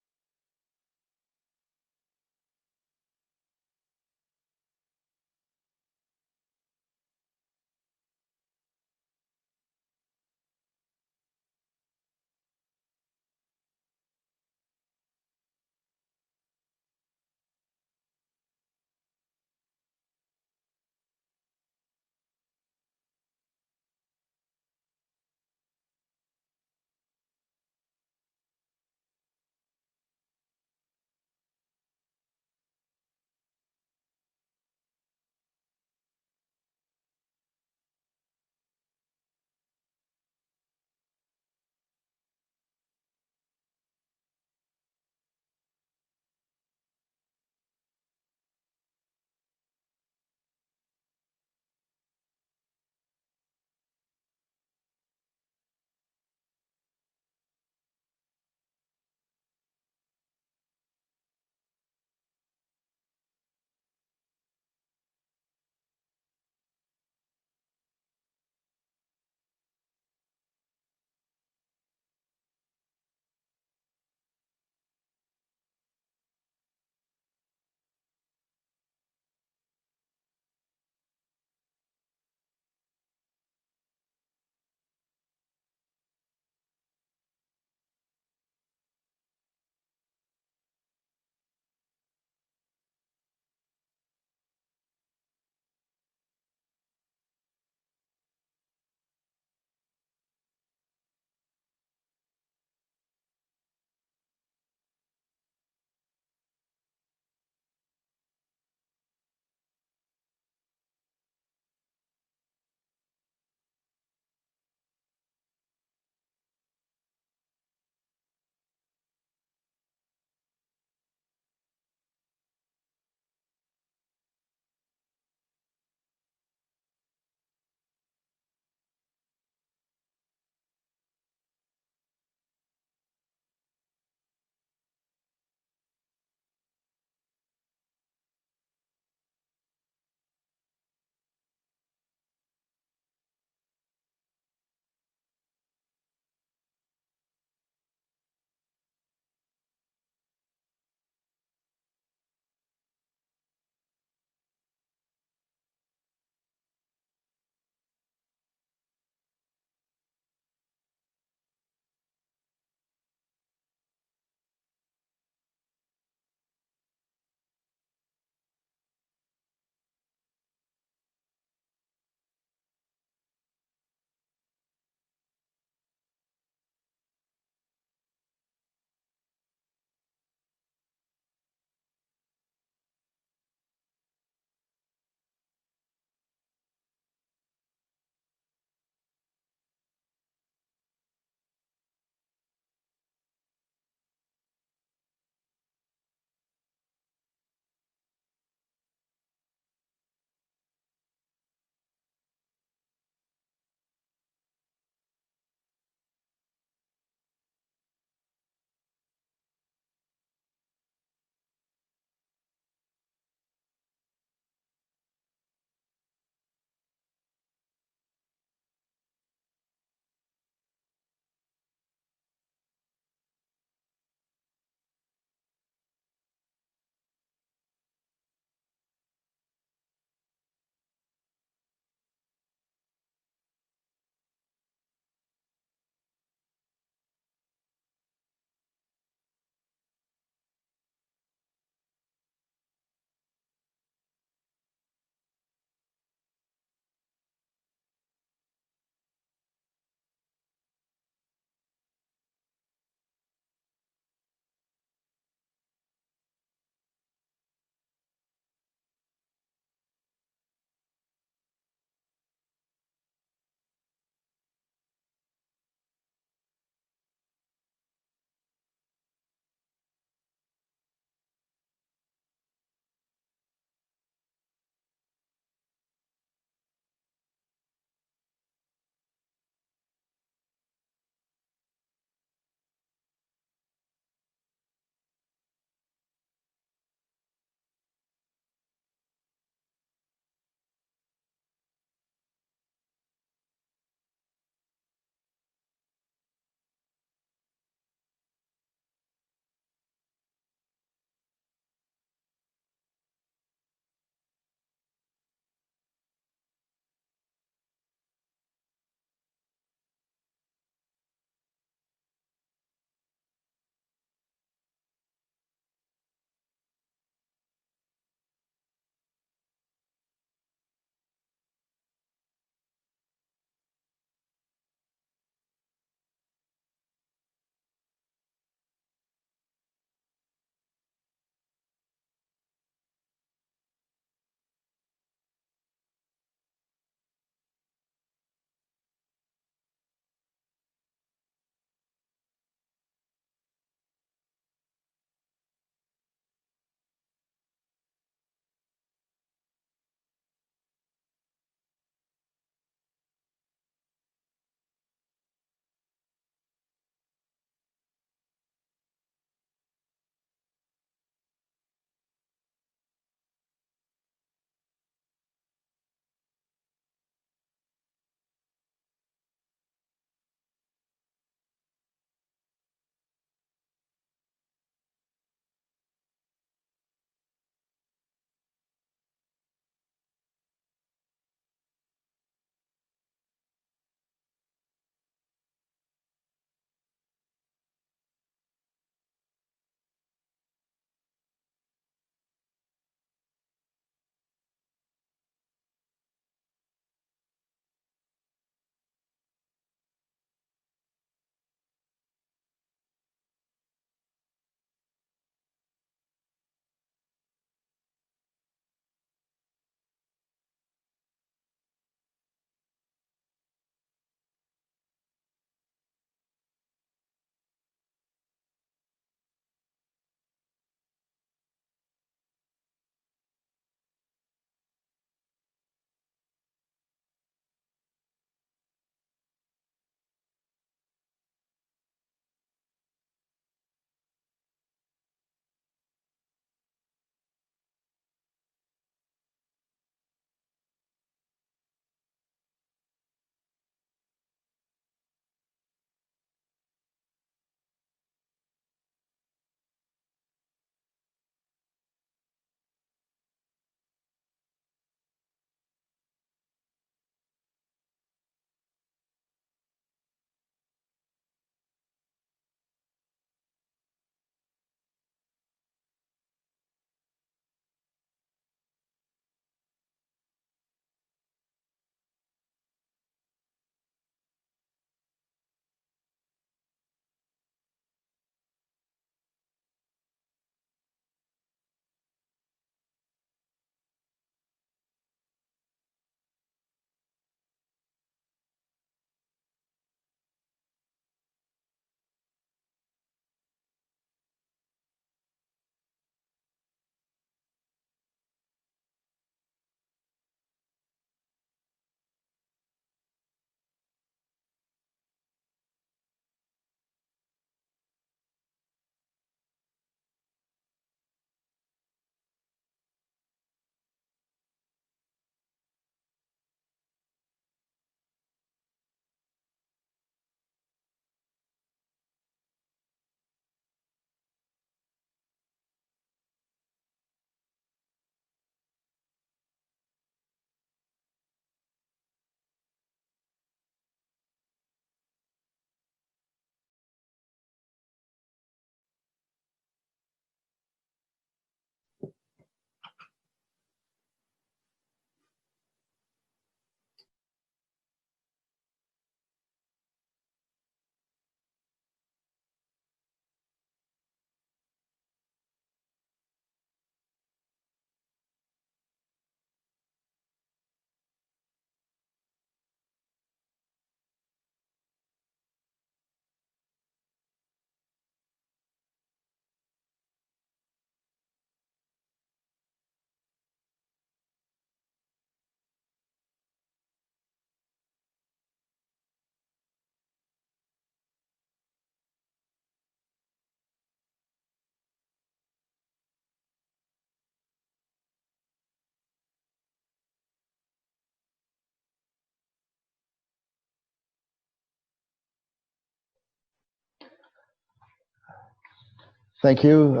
Thank you.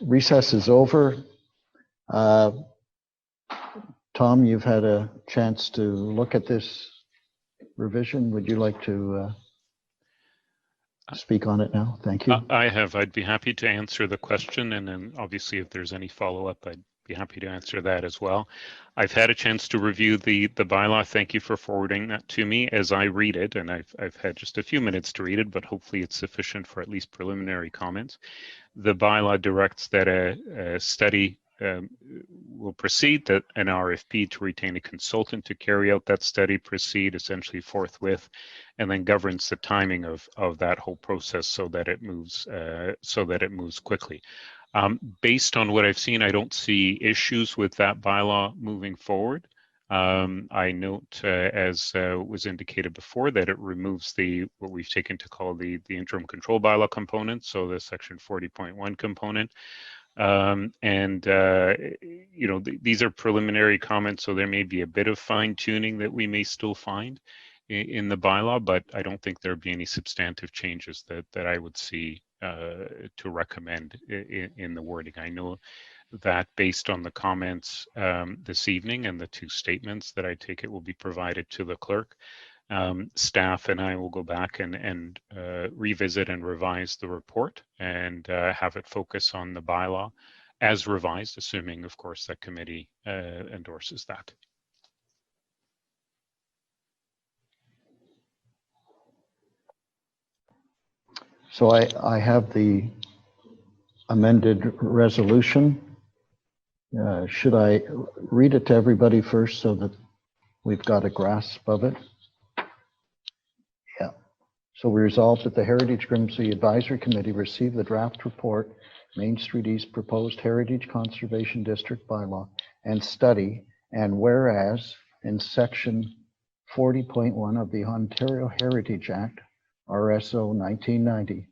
Recess is over. Tom, you've had a chance to look at this revision. Would you like to speak on it now? Thank you. I'd be happy to answer the question, and then obviously if there's any follow-up, I'd be happy to answer that as well. I've had a chance to review the bylaw. Thank you for forwarding that to me as I read it, and I've had just a few minutes to read it, but hopefully it's sufficient for at least preliminary comments. The bylaw directs that a study will proceed, that an RFP to retain a consultant to carry out that study proceed essentially forthwith, and then governs the timing of that whole process so that it moves quickly. Based on what I've seen, I don't see issues with that bylaw moving forward. I note, as was indicated before, that it removes what we've taken to call the interim control bylaw component, so the section 40.1 component. These are preliminary comments, so there may be a bit of fine tuning that we may still find in the bylaw, but I don't think there'd be any substantive changes that I would see to recommend in the wording. I know that based on the comments this evening and the 2 statements that I take it will be provided to the clerk, staff and I will go back and revisit and revise the report and have it focus on the bylaw as revised, assuming, of course, that committee endorses that. So I have the amended resolution. Should I read it to everybody first so that we've got a grasp of it? Yeah. So we resolved that the Heritage Grimsby Advisory Committee receive the draft report, Main Street East Proposed Heritage Conservation District Bylaw, and study, and whereas in section 40.1 of the Ontario Heritage Act, RSO 1990,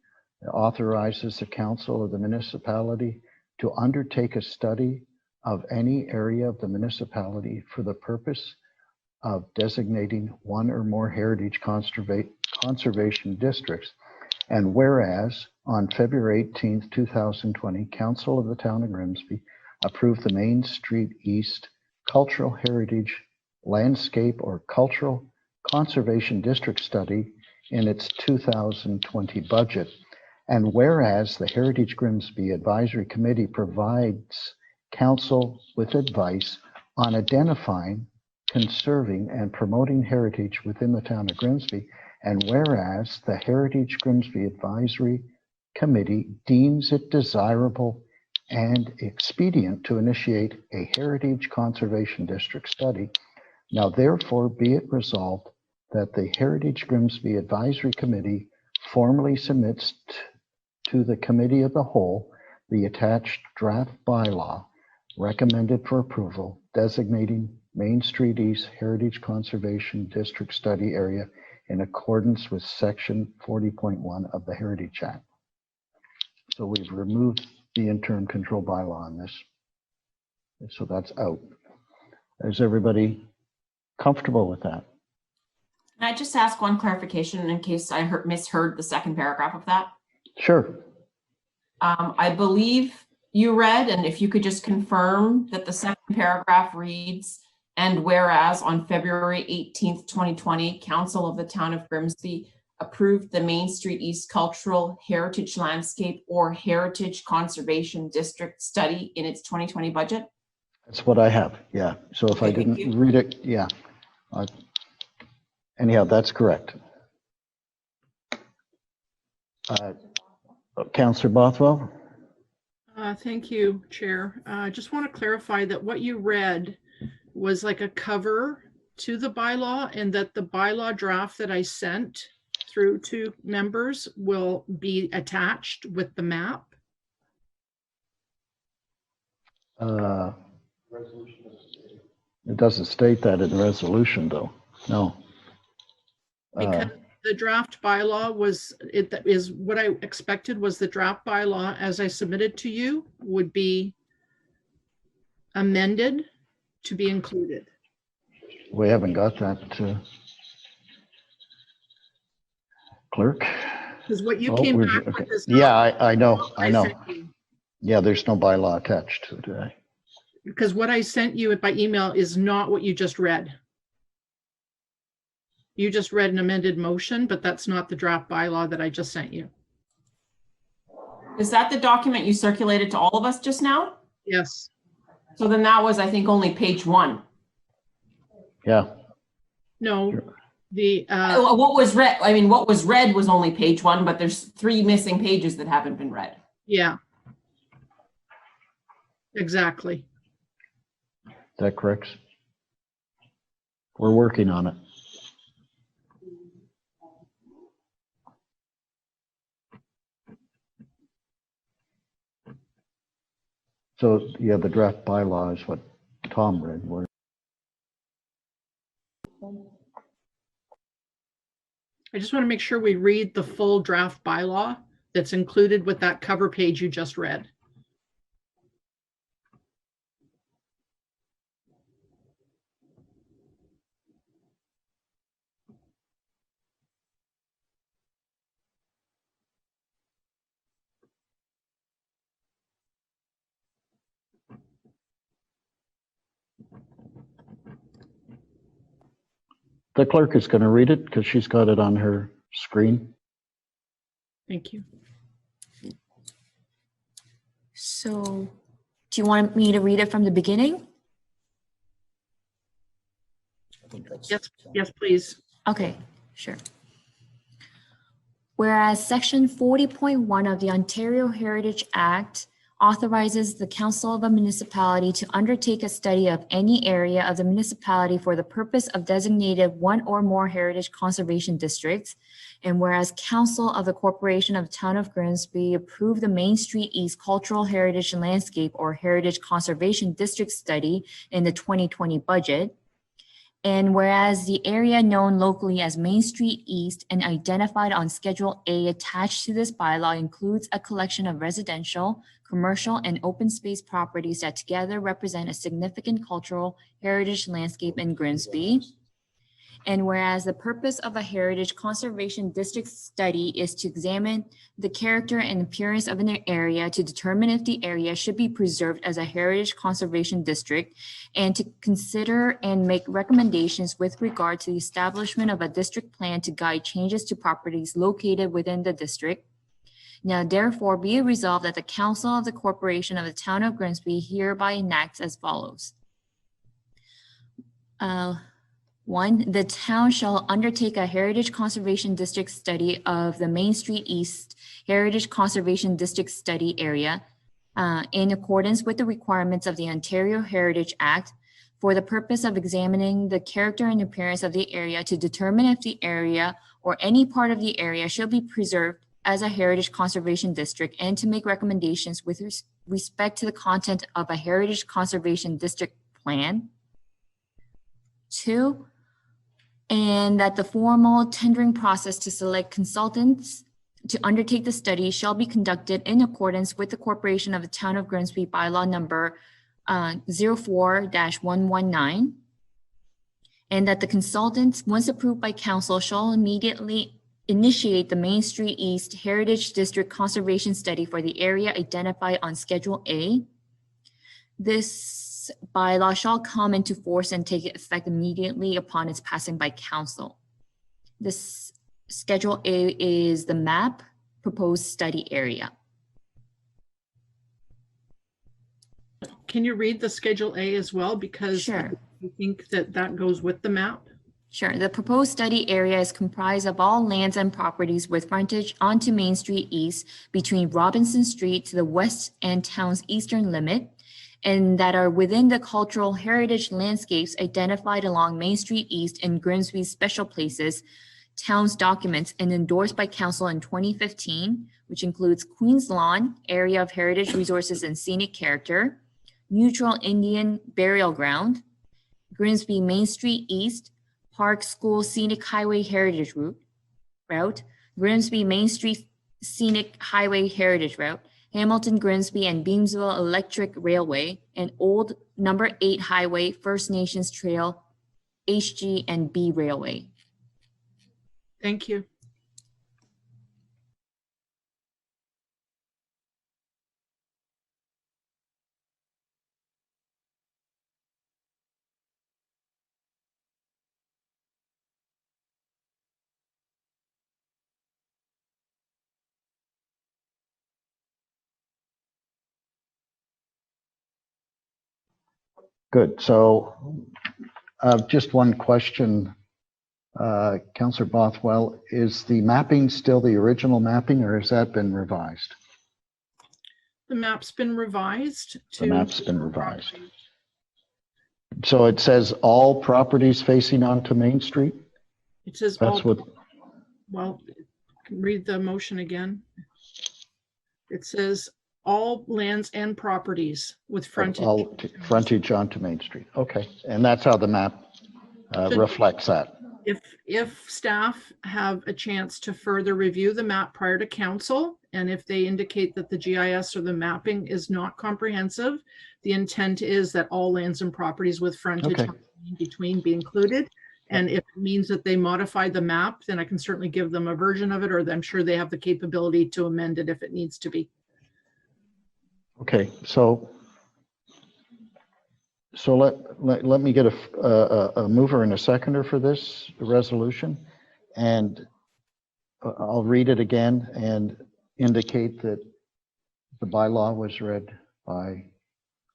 authorizes the council of the municipality to undertake a study of any area of the municipality for the purpose of designating one or more heritage conservation districts. And whereas on February 18th, 2020, Council of the Town of Grimsby approved the Main Street East Cultural Heritage Landscape or Cultural Conservation District Study in its 2020 budget. And whereas the Heritage Grimsby Advisory Committee provides council with advice on identifying, conserving, and promoting heritage within the town of Grimsby, and whereas the Heritage Grimsby Advisory Committee deems it desirable and expedient to initiate a heritage conservation district study, now therefore be it resolved that the Heritage Grimsby Advisory Committee formally submits to the Committee of the Whole the attached draft bylaw recommended for approval, designating Main Street East Heritage Conservation District Study Area in accordance with section 40.1 of the Heritage Act. So we've removed the interim control bylaw on this. So that's out. Is everybody comfortable with that? Can I just ask one clarification in case I misheard the second paragraph of that? Sure. I believe you read, and if you could just confirm that the second paragraph reads, and whereas on February 18th, 2020, Council of the Town of Grimsby approved the Main Street East Cultural Heritage Landscape or Heritage Conservation District Study in its 2020 budget? That's what I have, yeah. So if I Okay, thank didn't you. read it, yeah. Anyhow, that's correct. Councillor Bothwell? Thank you, Chair. I just want to clarify that what you read was like a cover to the bylaw, and that the bylaw draft that I sent through to members will be attached with the map. It doesn't state that in the resolution, though. No. Because the draft bylaw is what I expected was the draft bylaw as I submitted to you would be amended to be included. We haven't got that, clerk. Because what you Oh, came we're- back okay. with is Yeah, not I know. I sent you. Yeah, there's no bylaw attached to it today. Because what I sent you by email is not what you just read. You just read an amended motion, but that's not the draft bylaw that I just sent you. Is that the document you circulated to all of us just now? Yes. So then that was, I think, only page 1. Yeah, No, the, What was read, I mean, what was read was only page 1, but there's 3 missing pages that haven't been read. yeah. Exactly. is that correct? We're working on it. So, yeah, the draft bylaw is what Tom read. I just want to make sure we read the full draft bylaw that's included with that cover page you just read. The clerk is going to read it because she's got it on her screen. Thank you. So, do you want me to read it from the beginning? Yes, yes, please. Okay, sure. Whereas Section 40.1 of the Ontario Heritage Act authorizes the Council of a municipality to undertake a study of any area of the municipality for the purpose of designated one or more heritage conservation districts. And whereas Council of the Corporation of the Town of Grimsby approved the Main Street East Cultural Heritage Landscape or Heritage Conservation District study in the 2020 budget. And whereas the area known locally as Main Street East and identified on Schedule A attached to this bylaw includes a collection of residential, commercial, and open space properties that together represent a significant cultural heritage landscape in Grimsby. And whereas the purpose of a heritage conservation district study is to examine the character and appearance of an area to determine if the area should be preserved as a heritage conservation district, and to consider and make recommendations with regard to the establishment of a district plan to guide changes to properties located within the district. Now therefore be it resolved that the Council of the Corporation of the Town of Grimsby hereby enacts as follows. 1, the town shall undertake a Heritage Conservation District study of the Main Street East Heritage Conservation District study area in accordance with the requirements of the Ontario Heritage Act for the purpose of examining the character and appearance of the area to determine if the area or any part of the area should be preserved as a Heritage Conservation District, and to make recommendations with respect to the content of a Heritage Conservation District plan. 2, and that the formal tendering process to select consultants to undertake the study shall be conducted in accordance with the Corporation of the Town of Grimsby bylaw number 04-119, and that the consultants, once approved by council, shall immediately initiate the Main Street East Heritage District Conservation Study for the area identified on Schedule A. This bylaw shall come into force and take effect immediately upon its passing by council. This Schedule A is the map, proposed study area. Can you read the Schedule A as well? Because Sure. I think that that goes with the map. Sure. The proposed study area is comprised of all lands and properties with frontage onto Main Street East between Robinson Street to the west and town's eastern limit, and that are within the cultural heritage landscapes identified along Main Street East in Grimsby's special places, town's documents, and endorsed by council in 2015, which includes Queen's Lawn, area of heritage resources and scenic character, neutral Indian burial ground, Grimsby Main Street East, Park School Scenic Highway Heritage Route, Grimsby Main Street Scenic Highway Heritage Route, Hamilton, Grimsby, and Beamsville Electric Railway, and Old Number 8 Highway, First Nations Trail, HG and B Railway. Thank you. Good. So just one question, Councillor Bothwell, is the mapping still the original mapping or has that been revised? The map's been revised to. The map's been revised. So it says all properties facing onto Main Street? It says all, That's what, well, read the motion again. It says all lands and properties with frontage. all frontage onto Main Street. Okay. And that's how the map reflects that. If staff have a chance to further review the map prior to council, and if they indicate that the GIS or the mapping is not comprehensive, the intent is that all lands and properties with frontage Okay. in between be included. And if it means that they modify the map, then I can certainly give them a version of it, or I'm sure they have the capability to amend it if it needs to be. Okay, so let me get a mover and a seconder for this resolution, and I'll read it again and indicate that the bylaw was read by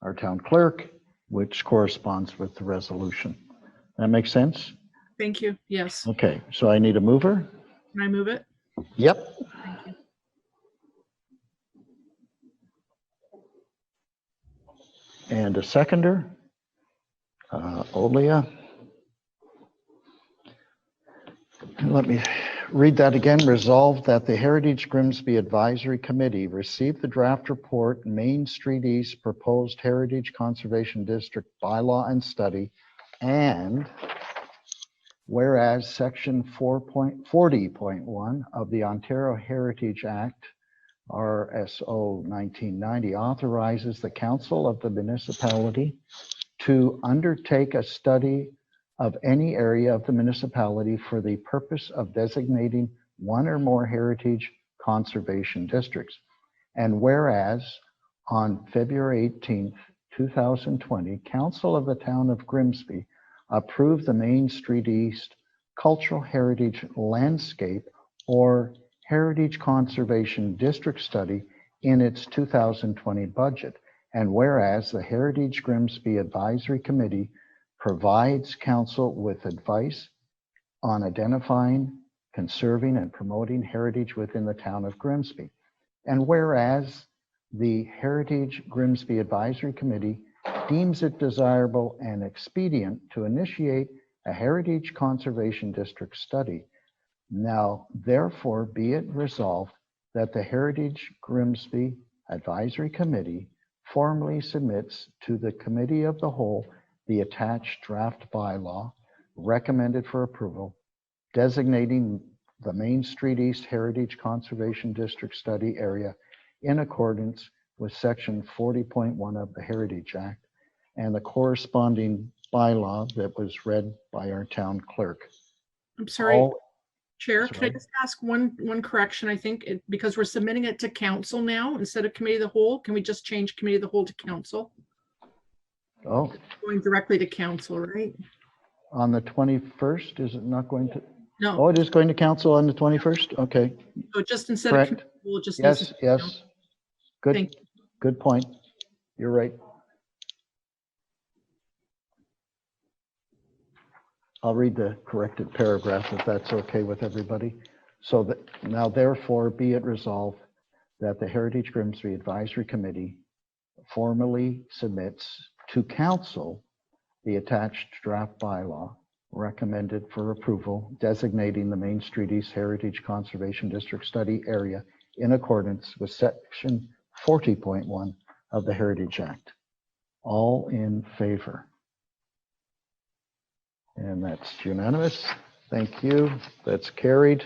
our town clerk, which corresponds with the resolution. That makes sense? Thank you. Yes. Okay, so I need a mover. Can I move it? Yep. Thank you. And a seconder. Olia. Let me read that again. Resolved that the Heritage Grimsby Advisory Committee received the draft report, Main Street East Proposed Heritage Conservation District Bylaw and Study, and whereas Section 4.40.1 of the Ontario Heritage Act, RSO 1990, authorizes the Council of the Municipality to undertake a study of any area of the municipality for the purpose of designating one or more heritage conservation districts. And whereas on February 18th, 2020, Council of the Town of Grimsby approved the Main Street East Cultural Heritage Landscape or Heritage Conservation District Study in its 2020 budget. And whereas the Heritage Grimsby Advisory Committee provides council with advice on identifying, conserving, and promoting heritage within the town of Grimsby. And whereas the Heritage Grimsby Advisory Committee deems it desirable and expedient to initiate a heritage conservation district study. Now, therefore, be it resolved that the Heritage Grimsby Advisory Committee formally submits to the Committee of the Whole the attached draft bylaw recommended for approval, designating the Main Street East Heritage Conservation District Study area in accordance with Section 40.1 of the Heritage Act and the corresponding bylaw that was read by our town clerk. I'm sorry, All- Chair, That's can I right. just ask one correction? I think because we're submitting it to council now instead of committee of the whole, can we just change committee of the whole to council? Oh, Going directly to council, right? on the 21st, is it not going to? No, Oh, it is going to council on the 21st? Okay, so just instead of correct. committee, we'll just. use yes, it. yes. Good, Thank good point. You're right. I'll read the corrected paragraph if that's okay with everybody. So that now therefore be it resolved that the Heritage Grimsby Advisory Committee formally submits to council the attached draft bylaw recommended for approval, designating the Main Street East Heritage Conservation District Study area in accordance with Section 40.1 of the Heritage Act. All in favor? And that's unanimous. Thank you. That's carried.